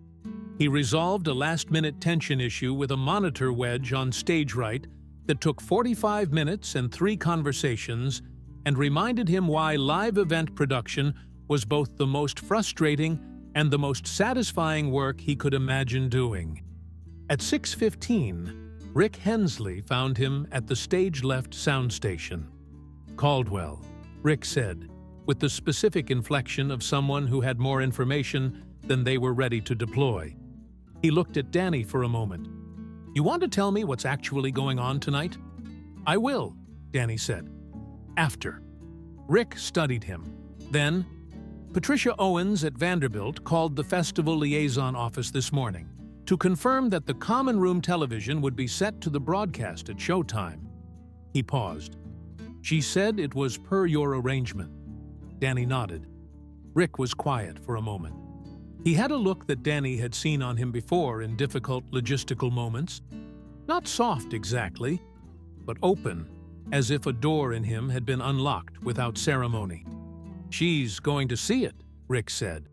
He resolved a last-minute tension issue with a monitor wedge on stage right that took 45 minutes and 3 conversations, and reminded him why live event production was both the most frustrating and the most satisfying work he could imagine doing. At 6:15, Rick Hensley found him at the stage-left sound station. "Caldwell," Rick said, with the specific inflection of someone who had more information than they were ready to deploy. He looked at Danny for a moment. "You want to tell me what's actually going on tonight?" "I will," Danny said. "After." Rick studied him. Then, Patricia Owens at Vanderbilt called the festival liaison office this morning to confirm that the common room television would be set to the broadcast at showtime. He paused. "She said it was per your arrangement." Danny nodded. Rick was quiet for a moment. He had a look that Danny had seen on him before in difficult logistical moments. Not soft exactly, but open, as if a door in him had been unlocked without ceremony. "She's going to see it," Rick said.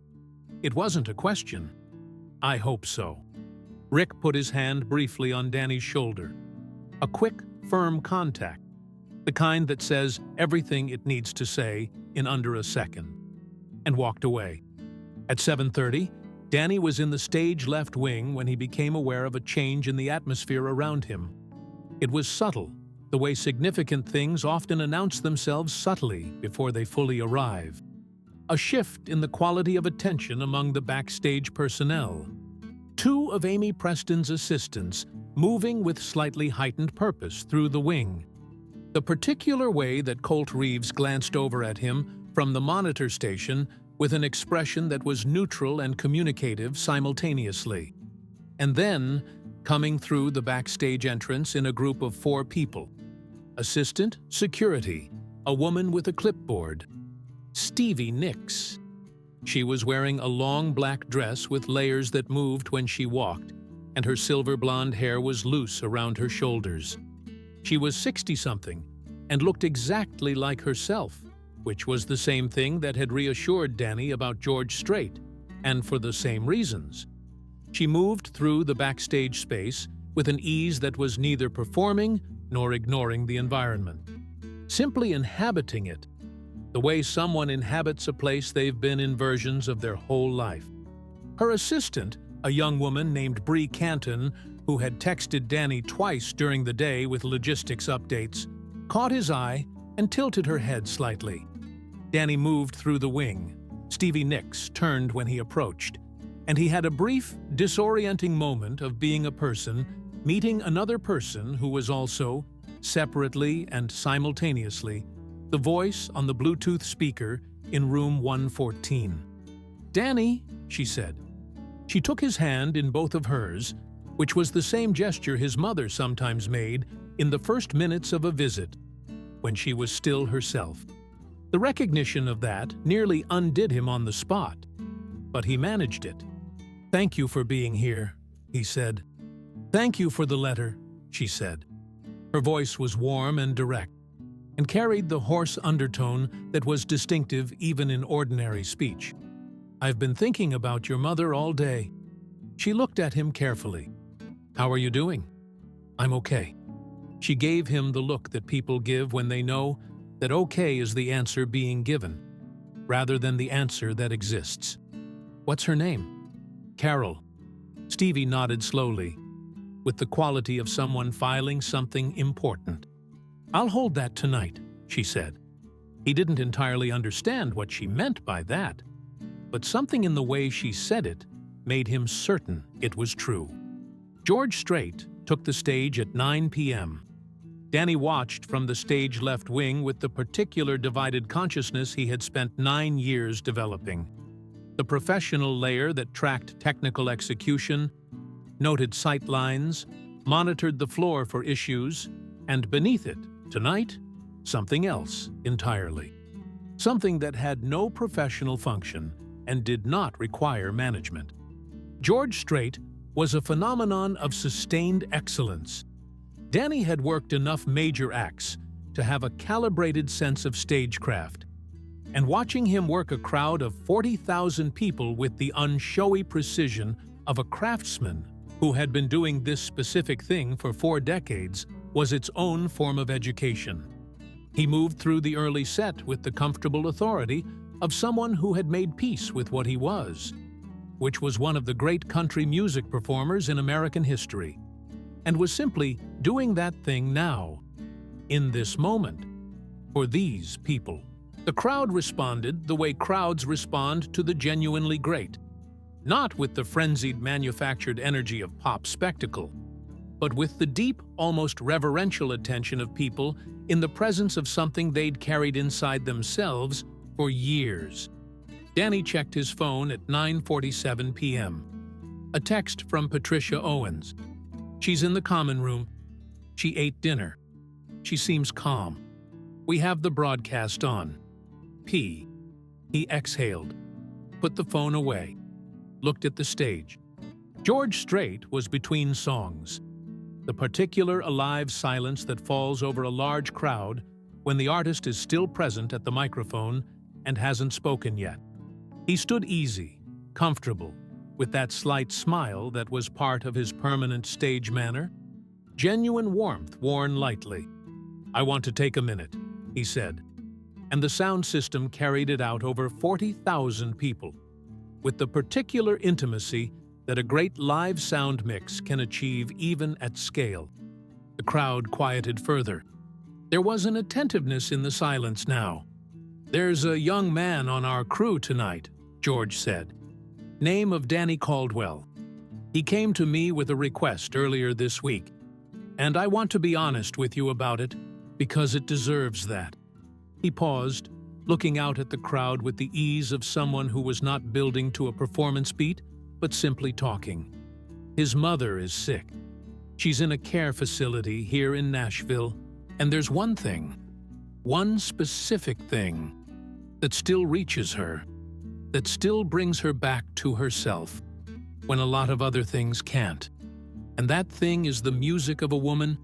It wasn't a question. "I hope so." Rick put his hand briefly on Danny's shoulder. A quick, firm contact, the kind that says everything it needs to say in under a second, and walked away. At 7:30, Danny was in the stage left wing when he became aware of a change in the atmosphere around him. It was subtle, the way significant things often announce themselves subtly before they fully arrive. A shift in the quality of attention among the backstage personnel. 2 of Amy Preston's assistants moving with slightly heightened purpose through the wing. The particular way that Colt Reeves glanced over at him from the monitor station with an expression that was neutral and communicative simultaneously. And then, coming through the backstage entrance in a group of 4 people. Assistant, security, a woman with a clipboard. Stevie Nicks. She was wearing a long black dress with layers that moved when she walked, and her silver blonde hair was loose around her shoulders. She was 60-something and looked exactly like herself, which was the same thing that had reassured Danny about George Strait, and for the same reasons. She moved through the backstage space with an ease that was neither performing nor ignoring the environment, simply inhabiting it, the way someone inhabits a place they've been in versions of their whole life. Her assistant, a young woman named Bree Canton, who had texted Danny twice during the day with logistics updates, caught his eye and tilted her head slightly. Danny moved through the wing. Stevie Nicks turned when he approached, and he had a brief, disorienting moment of being a person meeting another person who was also, separately and simultaneously, the voice on the Bluetooth speaker in room 114. "Danny," she said. She took his hand in both of hers, which was the same gesture his mother sometimes made in the first minutes of a visit, when she was still herself. The recognition of that nearly undid him on the spot, but he managed it. "Thank you for being here," he said. "Thank you for the letter," she said. Her voice was warm and direct, and carried the hoarse undertone that was distinctive even in ordinary speech. "I've been thinking about your mother all day." She looked at him carefully. "How are you doing?" "I'm okay." She gave him the look that people give when they know that okay is the answer being given, rather than the answer that exists. "What's her name?" "Carol." Stevie nodded slowly, with the quality of someone filing something important. "I'll hold that tonight," she said. He didn't entirely understand what she meant by that, but something in the way she said it made him certain it was true. George Strait took the stage at 9 p.m. Danny watched from the stage left wing with the particular divided consciousness he had spent 9 years developing. The professional layer that tracked technical execution, noted sight lines, monitored the floor for issues, and beneath it, tonight, something else entirely. Something that had no professional function and did not require management. George Strait was a phenomenon of sustained excellence. Danny had worked enough major acts to have a calibrated sense of stagecraft, and watching him work a crowd of 40,000 people with the unshowy precision of a craftsman who had been doing this specific thing for 4 decades was its own form of education. He moved through the early set with the comfortable authority of someone who had made peace with what he was, which was one of the great country music performers in American history, and was simply doing that thing now, in this moment, for these people. The crowd responded the way crowds respond to the genuinely great, not with the frenzied manufactured energy of pop spectacle, but with the deep, almost reverential attention of people in the presence of something they'd carried inside themselves for years. Danny checked his phone at 9:47 p.m. A text from Patricia Owens. She's in the common room. She ate dinner. She seems calm. We have the broadcast on. P. He exhaled, put the phone away, looked at the stage. George Strait was between songs. The particular alive silence that falls over a large crowd when the artist is still present at the microphone and hasn't spoken yet. He stood easy, comfortable, with that slight smile that was part of his permanent stage manner. Genuine warmth worn lightly. "I want to take a minute," he said, and the sound system carried it out over 40,000 people, with the particular intimacy that a great live sound mix can achieve even at scale. The crowd quieted further. There was an attentiveness in the silence now. "There's a young man on our crew tonight," George said. "Name of Danny Caldwell. He came to me with a request earlier this week, and I want to be honest with you about it because it deserves that." He paused, looking out at the crowd with the ease of someone who was not building to a performance beat, but simply talking. His mother is sick. She's in a care facility here in Nashville, and there's one thing, one specific thing, that still reaches her, that still brings her back to herself, when a lot of other things can't. And that thing is the music of a woman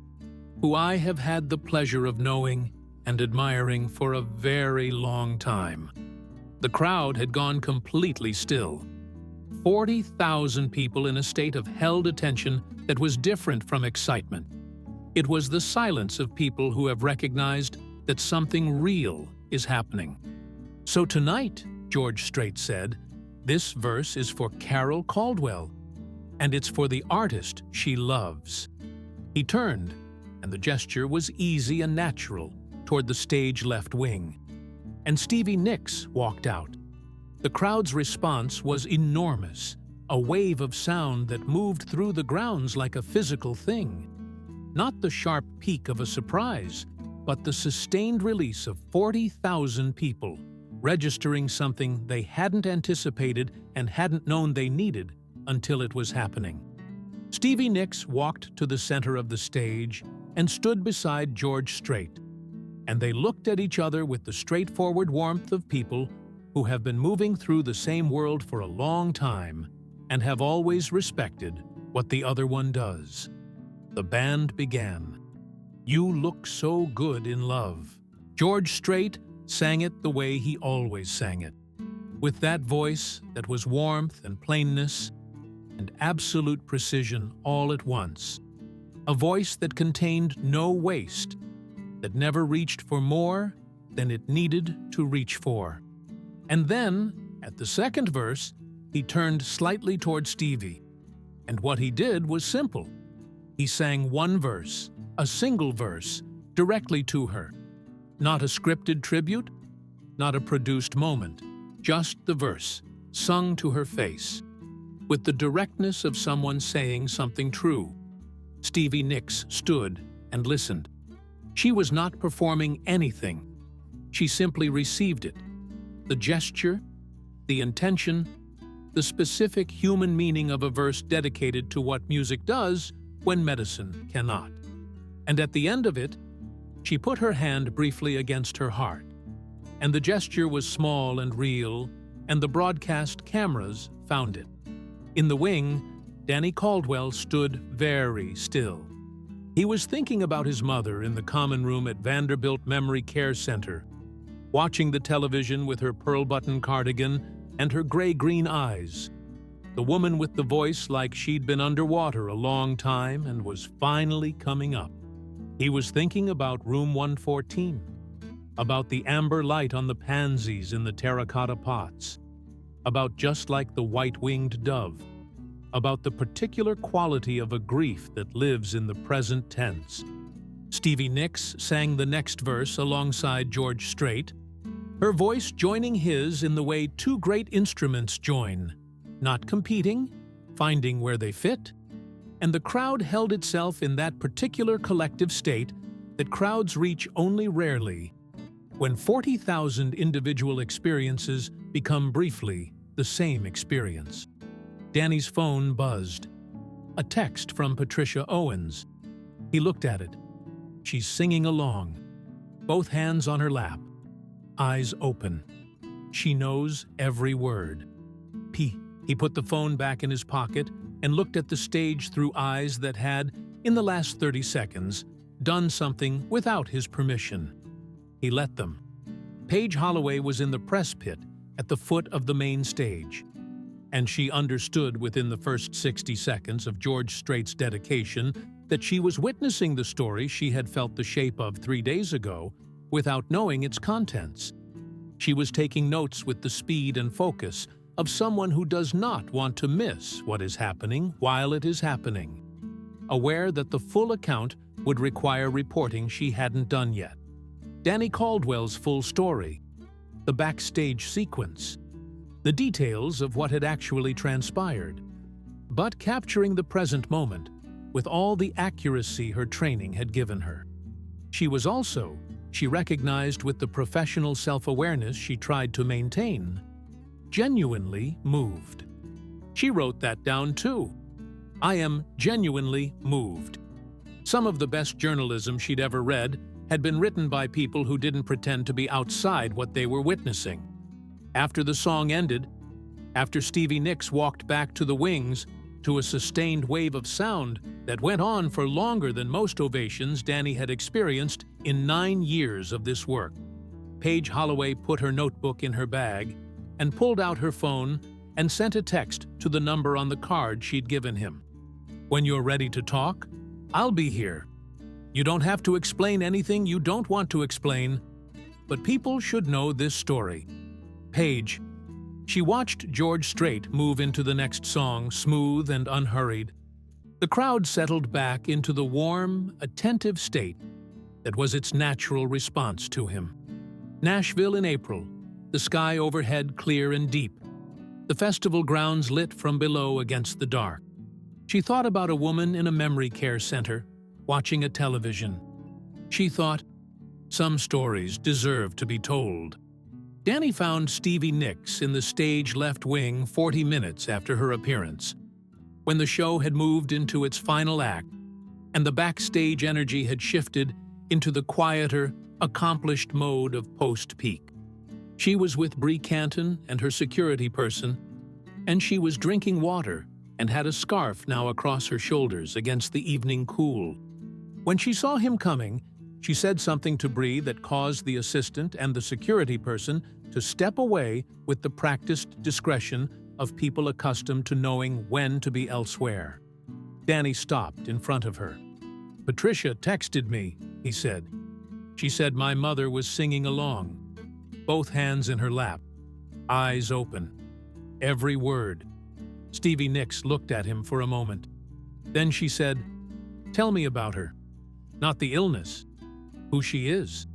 who I have had the pleasure of knowing and admiring for a very long time. The crowd had gone completely still. 40,000 people in a state of held attention that was different from excitement. It was the silence of people who have recognized that something real is happening. "So tonight," George Strait said, "this verse is for Carol Caldwell, and it's for the artist she loves." He turned, and the gesture was easy and natural, toward the stage left wing. And Stevie Nicks walked out. The crowd's response was enormous, a wave of sound that moved through the grounds like a physical thing. Not the sharp peak of a surprise, but the sustained release of 40,000 people, registering something they hadn't anticipated and hadn't known they needed until it was happening. Stevie Nicks walked to the center of the stage and stood beside George Strait, and they looked at each other with the straightforward warmth of people who have been moving through the same world for a long time and have always respected what the other one does. The band began. "You Look So Good in Love." George Strait sang it the way he always sang it, with that voice that was warmth and plainness and absolute precision all at once. A voice that contained no waste, that never reached for more than it needed to reach for. And then, at the second verse, he turned slightly toward Stevie, and what he did was simple. He sang one verse, a single verse, directly to her. Not a scripted tribute, not a produced moment, just the verse, sung to her face, with the directness of someone saying something true. Stevie Nicks stood and listened. She was not performing anything. She simply received it. The gesture, the intention, the specific human meaning of a verse dedicated to what music does when medicine cannot. And at the end of it, she put her hand briefly against her heart. And the gesture was small and real, and the broadcast cameras found it. In the wing, Danny Caldwell stood very still. He was thinking about his mother in the common room at Vanderbilt Memory Care Center, watching the television with her pearl-button cardigan and her gray-green eyes. The woman with the voice like she'd been underwater a long time and was finally coming up. He was thinking about room 114, about the amber light on the pansies in the terracotta pots, about just like the white-winged dove, about the particular quality of a grief that lives in the present tense. Stevie Nicks sang the next verse alongside George Strait, her voice joining his in the way two great instruments join, not competing, finding where they fit. And the crowd held itself in that particular collective state that crowds reach only rarely, when 40,000 individual experiences become briefly the same experience. Danny's phone buzzed. A text from Patricia Owens. He looked at it. She's singing along, both hands on her lap, eyes open. She knows every word. He put the phone back in his pocket and looked at the stage through eyes that had, in the last 30 seconds, done something without his permission. He let them. Paige Holloway was in the press pit at the foot of the main stage, and she understood within the first 60 seconds of George Strait's dedication that she was witnessing the story she had felt the shape of 3 days ago without knowing its contents. She was taking notes with the speed and focus of someone who does not want to miss what is happening while it is happening, aware that the full account would require reporting she hadn't done yet. Danny Caldwell's full story, the backstage sequence, the details of what had actually transpired, but capturing the present moment with all the accuracy her training had given her. She was also, she recognized with the professional self-awareness she tried to maintain, genuinely moved. She wrote that down too. I am genuinely moved. Some of the best journalism she'd ever read had been written by people who didn't pretend to be outside what they were witnessing. After the song ended, after Stevie Nicks walked back to the wings, to a sustained wave of sound that went on for longer than most ovations Danny had experienced in 9 years of this work, Paige Holloway put her notebook in her bag and pulled out her phone and sent a text to the number on the card she'd given him. When you're ready to talk, I'll be here. You don't have to explain anything you don't want to explain, but people should know this story. Paige. She watched George Strait move into the next song, smooth and unhurried. The crowd settled back into the warm, attentive state that was its natural response to him. Nashville in April, the sky overhead clear and deep, the festival grounds lit from below against the dark. She thought about a woman in a memory care center, watching a television. She thought, some stories deserve to be told. Danny found Stevie Nicks in the stage left wing 40 minutes after her appearance, when the show had moved into its final act and the backstage energy had shifted into the quieter, accomplished mode of post-peak. She was with Bree Canton and her security person, and she was drinking water and had a scarf now across her shoulders against the evening cool. When she saw him coming, she said something to Bree that caused the assistant and the security person to step away with the practiced discretion of people accustomed to knowing when to be elsewhere. Danny stopped in front of her. Patricia texted me, he said. She said my mother was singing along, both hands in her lap, eyes open, every word. Stevie Nicks looked at him for a moment. Then she said, tell me about her. Not the illness, who she is.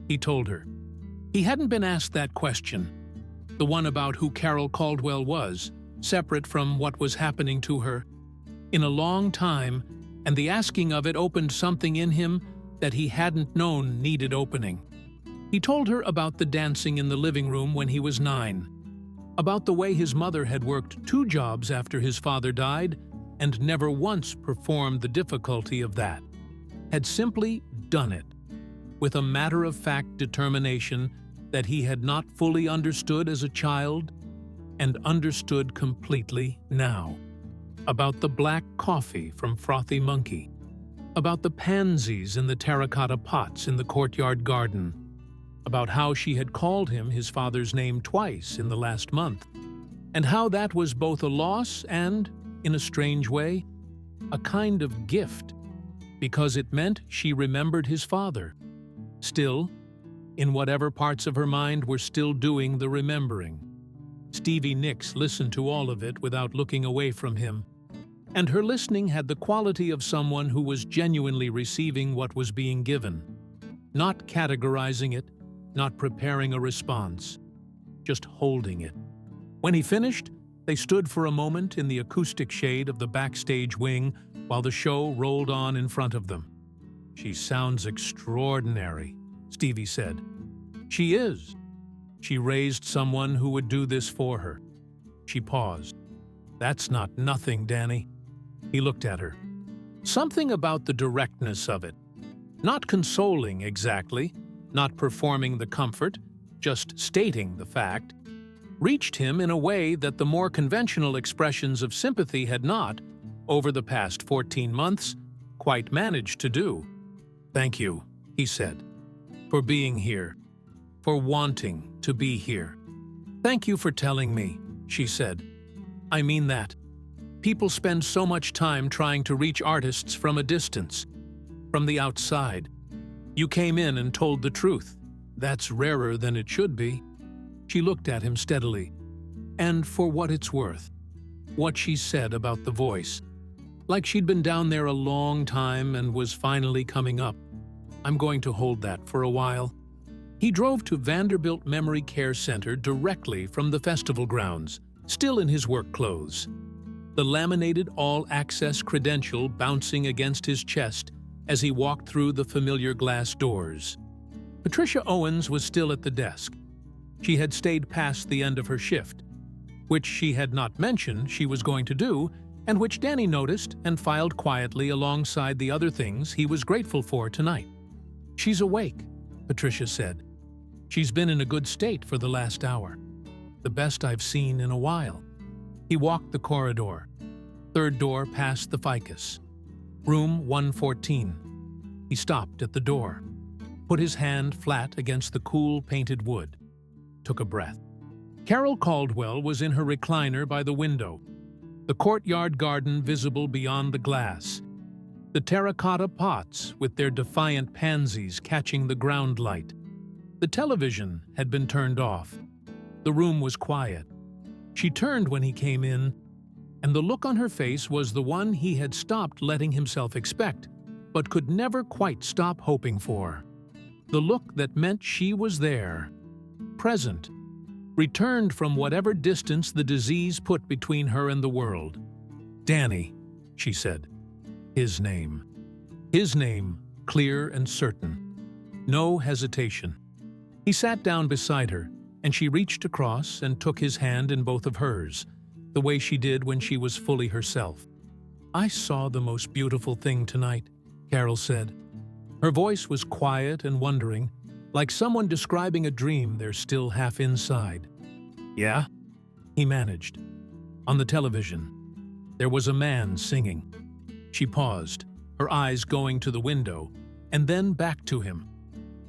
He told her. He hadn't been asked that question, the one about who Carol Caldwell was, separate from what was happening to her, in a long time, and the asking of it opened something in him that he hadn't known needed opening. He told her about the dancing in the living room when he was 9, about the way his mother had worked 2 jobs after his father died and never once performed the difficulty of that, had simply done it, with a matter-of-fact determination that he had not fully understood as a child and understood completely now, about the black coffee from Frothy Monkey, about the pansies in the terracotta pots in the courtyard garden, about how she had called him his father's name twice in the last month, and how that was both a loss and, in a strange way, a kind of gift, because it meant she remembered his father. Still, in whatever parts of her mind were still doing the remembering. Stevie Nicks listened to all of it without looking away from him, and her listening had the quality of someone who was genuinely receiving what was being given, not categorizing it, not preparing a response, just holding it. When he finished, they stood for a moment in the acoustic shade of the backstage wing while the show rolled on in front of them. "She sounds extraordinary," Stevie said. "She is." She raised someone who would do this for her. She paused. "That's not nothing, Danny." He looked at her. Something about the directness of it. Not consoling exactly, not performing the comfort, just stating the fact, reached him in a way that the more conventional expressions of sympathy had not, over the past 14 months, quite managed to do. "Thank you," he said, "for being here, for wanting to be here." "Thank you for telling me," she said. "I mean that. People spend so much time trying to reach artists from a distance, from the outside. You came in and told the truth. That's rarer than it should be." She looked at him steadily. And for what it's worth, what she said about the voice, like she'd been down there a long time and was finally coming up. "I'm going to hold that for a while." He drove to Vanderbilt Memory Care Center directly from the festival grounds, still in his work clothes. The laminated all-access credential bouncing against his chest as he walked through the familiar glass doors. Patricia Owens was still at the desk. She had stayed past the end of her shift, which she had not mentioned she was going to do, and which Danny noticed and filed quietly alongside the other things he was grateful for tonight. "She's awake," Patricia said. "She's been in a good state for the last hour. The best I've seen in a while." He walked the corridor. Third door past the ficus. Room 114. He stopped at the door, put his hand flat against the cool painted wood, took a breath. Carol Caldwell was in her recliner by the window, the courtyard garden visible beyond the glass, the terracotta pots with their defiant pansies catching the ground light. The television had been turned off. The room was quiet. She turned when he came in, and the look on her face was the one he had stopped letting himself expect, but could never quite stop hoping for. The look that meant she was there, present, returned from whatever distance the disease put between her and the world. "Danny," she said. His name. His name, clear and certain. No hesitation. He sat down beside her, and she reached across and took his hand in both of hers, the way she did when she was fully herself. "I saw the most beautiful thing tonight," Carol said. Her voice was quiet and wondering, like someone describing a dream they're still half inside. "Yeah?" he managed. "On the television. There was a man singing." She paused, her eyes going to the window, and then back to him.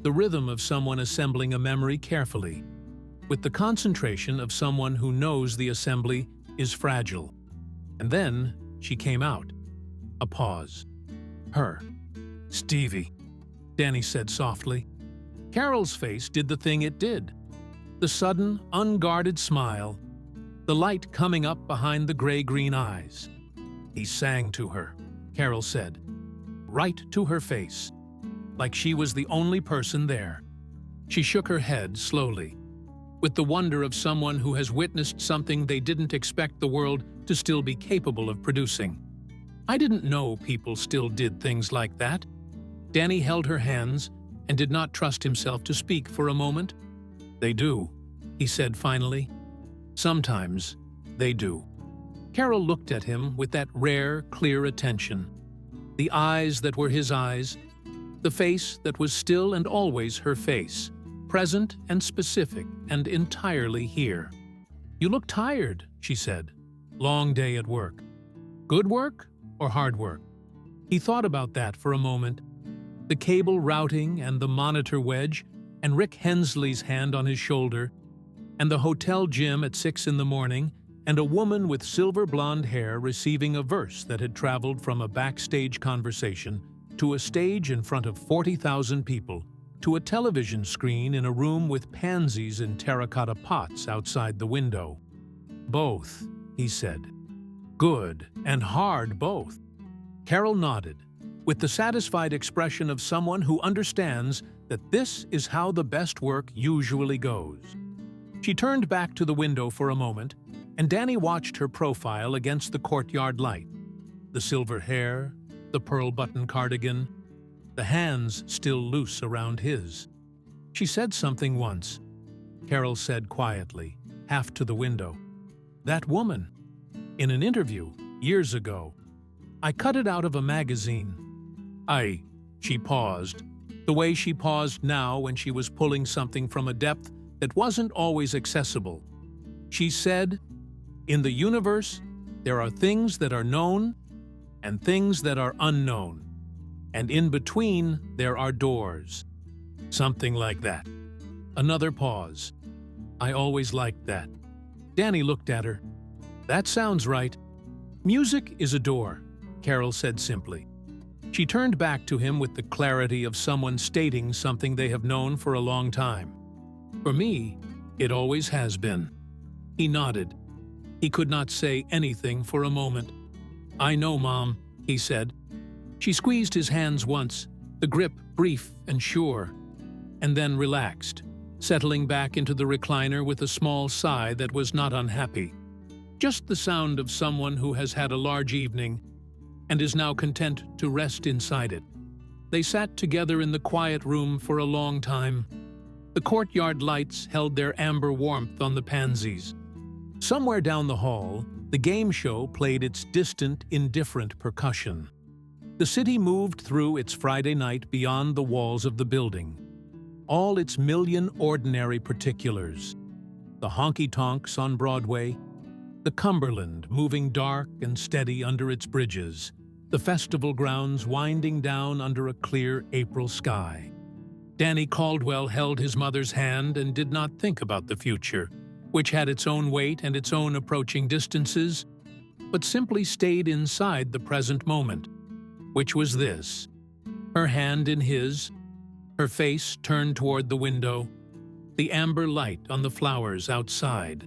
The rhythm of someone assembling a memory carefully, with the concentration of someone who knows the assembly is fragile. And then she came out. A pause. "Her. Stevie," Danny said softly. Carol's face did the thing it did. The sudden, unguarded smile, the light coming up behind the gray-green eyes. "He sang to her," Carol said, right to her face, like she was the only person there. She shook her head slowly, with the wonder of someone who has witnessed something they didn't expect the world to still be capable of producing. "I didn't know people still did things like that." Danny held her hands and did not trust himself to speak for a moment. "They do," he said finally. "Sometimes they do." Carol looked at him with that rare, clear attention. The eyes that were his eyes, the face that was still and always her face, present and specific and entirely here. "You look tired," she said. "Long day at work. Good work or hard work?" He thought about that for a moment. The cable routing and the monitor wedge, and Rick Hensley's hand on his shoulder, and the hotel gym at 6 in the morning, and a woman with silver blonde hair receiving a verse that had traveled from a backstage conversation to a stage in front of 40,000 people, to a television screen in a room with pansies in terracotta pots outside the window. Both, he said. Good and hard both. Carol nodded, with the satisfied expression of someone who understands that this is how the best work usually goes. She turned back to the window for a moment, and Danny watched her profile against the courtyard light. The silver hair, the pearl button cardigan, the hands still loose around his. She said something once. Carol said quietly, half to the window. That woman. In an interview, years ago. I cut it out of a magazine. She paused, the way she paused now when she was pulling something from a depth that wasn't always accessible. She said, in the universe, there are things that are known and things that are unknown. And in between, there are doors. Something like that. Another pause. I always liked that. Danny looked at her. That sounds right. Music is a door, Carol said simply. She turned back to him with the clarity of someone stating something they have known for a long time. For me, it always has been. He nodded. He could not say anything for a moment. I know, Mom, he said. She squeezed his hands once, the grip brief and sure, and then relaxed, settling back into the recliner with a small sigh that was not unhappy. Just the sound of someone who has had a large evening and is now content to rest inside it. They sat together in the quiet room for a long time. The courtyard lights held their amber warmth on the pansies. Somewhere down the hall, the game show played its distant, indifferent percussion. The city moved through its Friday night beyond the walls of the building. All its million ordinary particulars. The honky-tonks on Broadway, the Cumberland moving dark and steady under its bridges, the festival grounds winding down under a clear April sky. Danny Caldwell held his mother's hand and did not think about the future, which had its own weight and its own approaching distances, but simply stayed inside the present moment, which was this. Her hand in his, her face turned toward the window, the amber light on the flowers outside.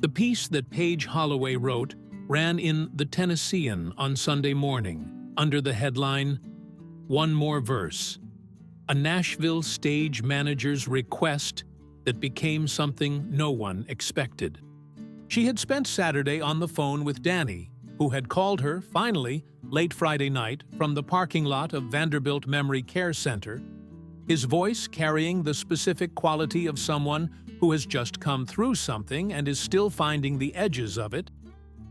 The piece that Paige Holloway wrote ran in The Tennessean on Sunday morning, under the headline, One More Verse, a Nashville stage manager's request that became something no one expected. She had spent Saturday on the phone with Danny, who had called her, finally, late Friday night from the parking lot of Vanderbilt Memory Care Center, his voice carrying the specific quality of someone who has just come through something and is still finding the edges of it,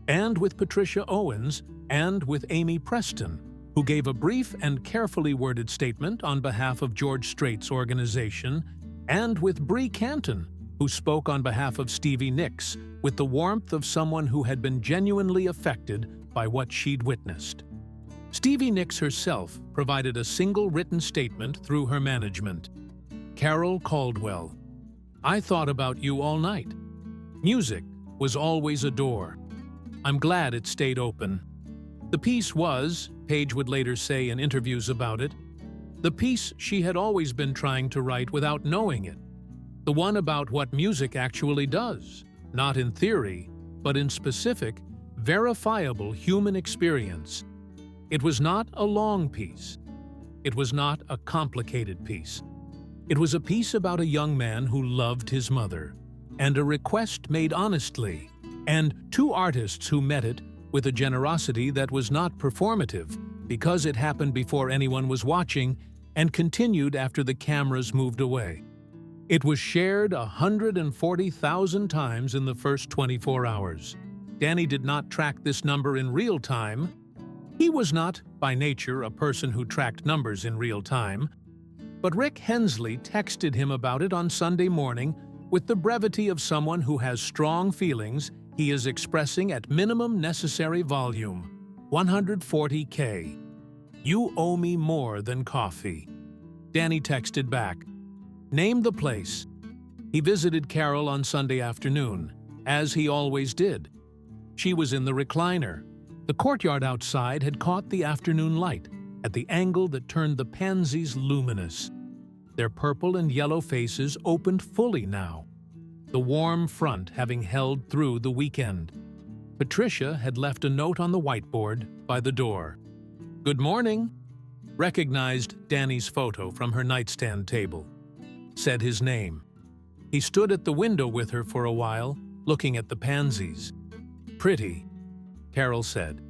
and with Patricia Owens and with Amy Preston, who gave a brief and carefully worded statement on behalf of George Strait's organization, and with Bree Canton, who spoke on behalf of Stevie Nicks with the warmth of someone who had been genuinely affected by what she'd witnessed. Stevie Nicks herself provided a single written statement through her management. Carol Caldwell, I thought about you all night. Music was always a door. I'm glad it stayed open. The piece was, Paige would later say in interviews about it, the piece she had always been trying to write without knowing it. The one about what music actually does, not in theory, but in specific, verifiable human experience. It was not a long piece. It was not a complicated piece. It was a piece about a young man who loved his mother, and a request made honestly, and two artists who met it with a generosity that was not performative, because it happened before anyone was watching and continued after the cameras moved away. It was shared 140,000 times in the first 24 hours. Danny did not track this number in real time. He was not, by nature, a person who tracked numbers in real time. But Rick Hensley texted him about it on Sunday morning with the brevity of someone who has strong feelings he is expressing at minimum necessary volume, 140K. "You owe me more than coffee." Danny texted back, "Name the place." He visited Carol on Sunday afternoon, as he always did. She was in the recliner. The courtyard outside had caught the afternoon light at the angle that turned the pansies luminous. Their purple and yellow faces opened fully now, the warm front having held through the weekend. Patricia had left a note on the whiteboard by the door. "Good morning," recognized Danny's photo from her nightstand table. Said his name. He stood at the window with her for a while, looking at the pansies. "Pretty," Carol said.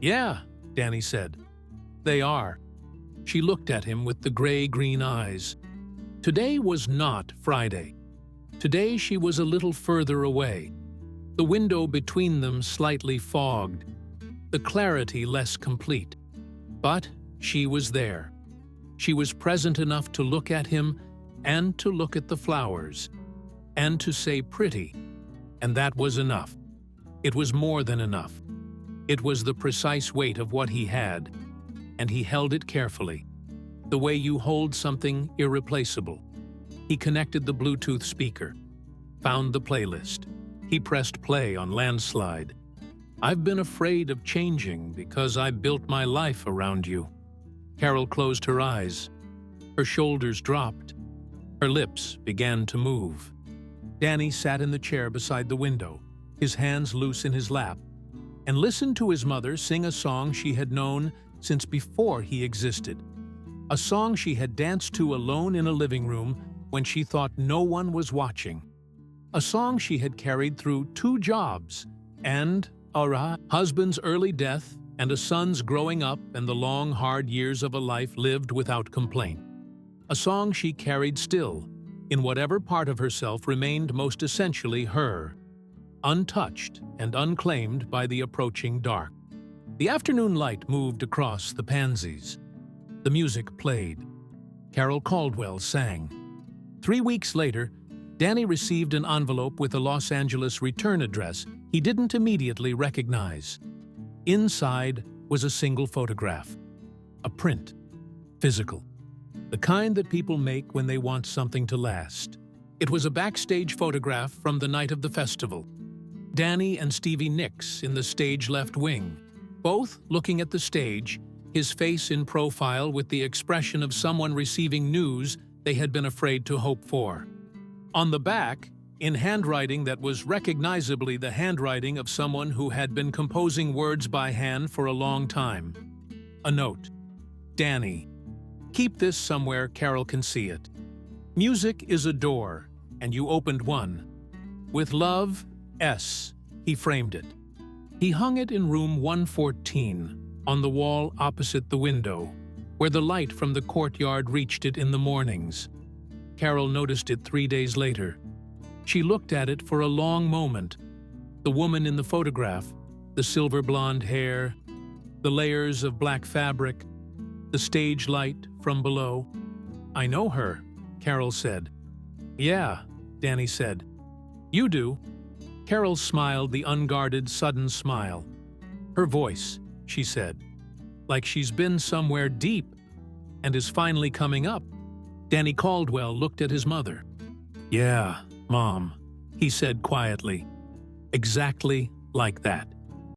"Yeah," Danny said. "They are." She looked at him with the gray-green eyes. Today was not Friday. Today she was a little further away, the window between them slightly fogged, the clarity less complete. But she was there. She was present enough to look at him and to look at the flowers, and to say pretty, and that was enough. It was more than enough. It was the precise weight of what he had, and he held it carefully, the way you hold something irreplaceable. He connected the Bluetooth speaker, found the playlist. He pressed play on Landslide. "I've been afraid of changing because I built my life around you." Carol closed her eyes. Her shoulders dropped. Her lips began to move. Danny sat in the chair beside the window, his hands loose in his lap, and listened to his mother sing a song she had known since before he existed. A song she had danced to alone in a living room when she thought no one was watching. A song she had carried through 2 jobs and a husband's early death and a son's growing up and the long, hard years of a life lived without complaint. A song she carried still, in whatever part of herself remained most essentially her, untouched and unclaimed by the approaching dark. The afternoon light moved across the pansies. The music played. Carol Caldwell sang. 3 weeks later, Danny received an envelope with a Los Angeles return address he didn't immediately recognize. Inside was a single photograph. A print. Physical. The kind that people make when they want something to last. It was a backstage photograph from the night of the festival. Danny and Stevie Nicks in the stage left wing, both looking at the stage, his face in profile with the expression of someone receiving news they had been afraid to hope for. On the back, in handwriting that was recognizably the handwriting of someone who had been composing words by hand for a long time, a note. "Danny, keep this somewhere Carol can see it. Music is a door, and you opened one. With love, S." He framed it. He hung it in room 114, on the wall opposite the window, where the light from the courtyard reached it in the mornings. Carol noticed it 3 days later. She looked at it for a long moment. The woman in the photograph, the silver blonde hair, the layers of black fabric, the stage light from below. "I know her," Carol said. "Yeah," Danny said. "You do." Carol smiled the unguarded, sudden smile. Her voice, she said, like she's been somewhere deep and is finally coming up. Danny Caldwell looked at his mother. "Yeah, Mom," he said quietly. Exactly like that.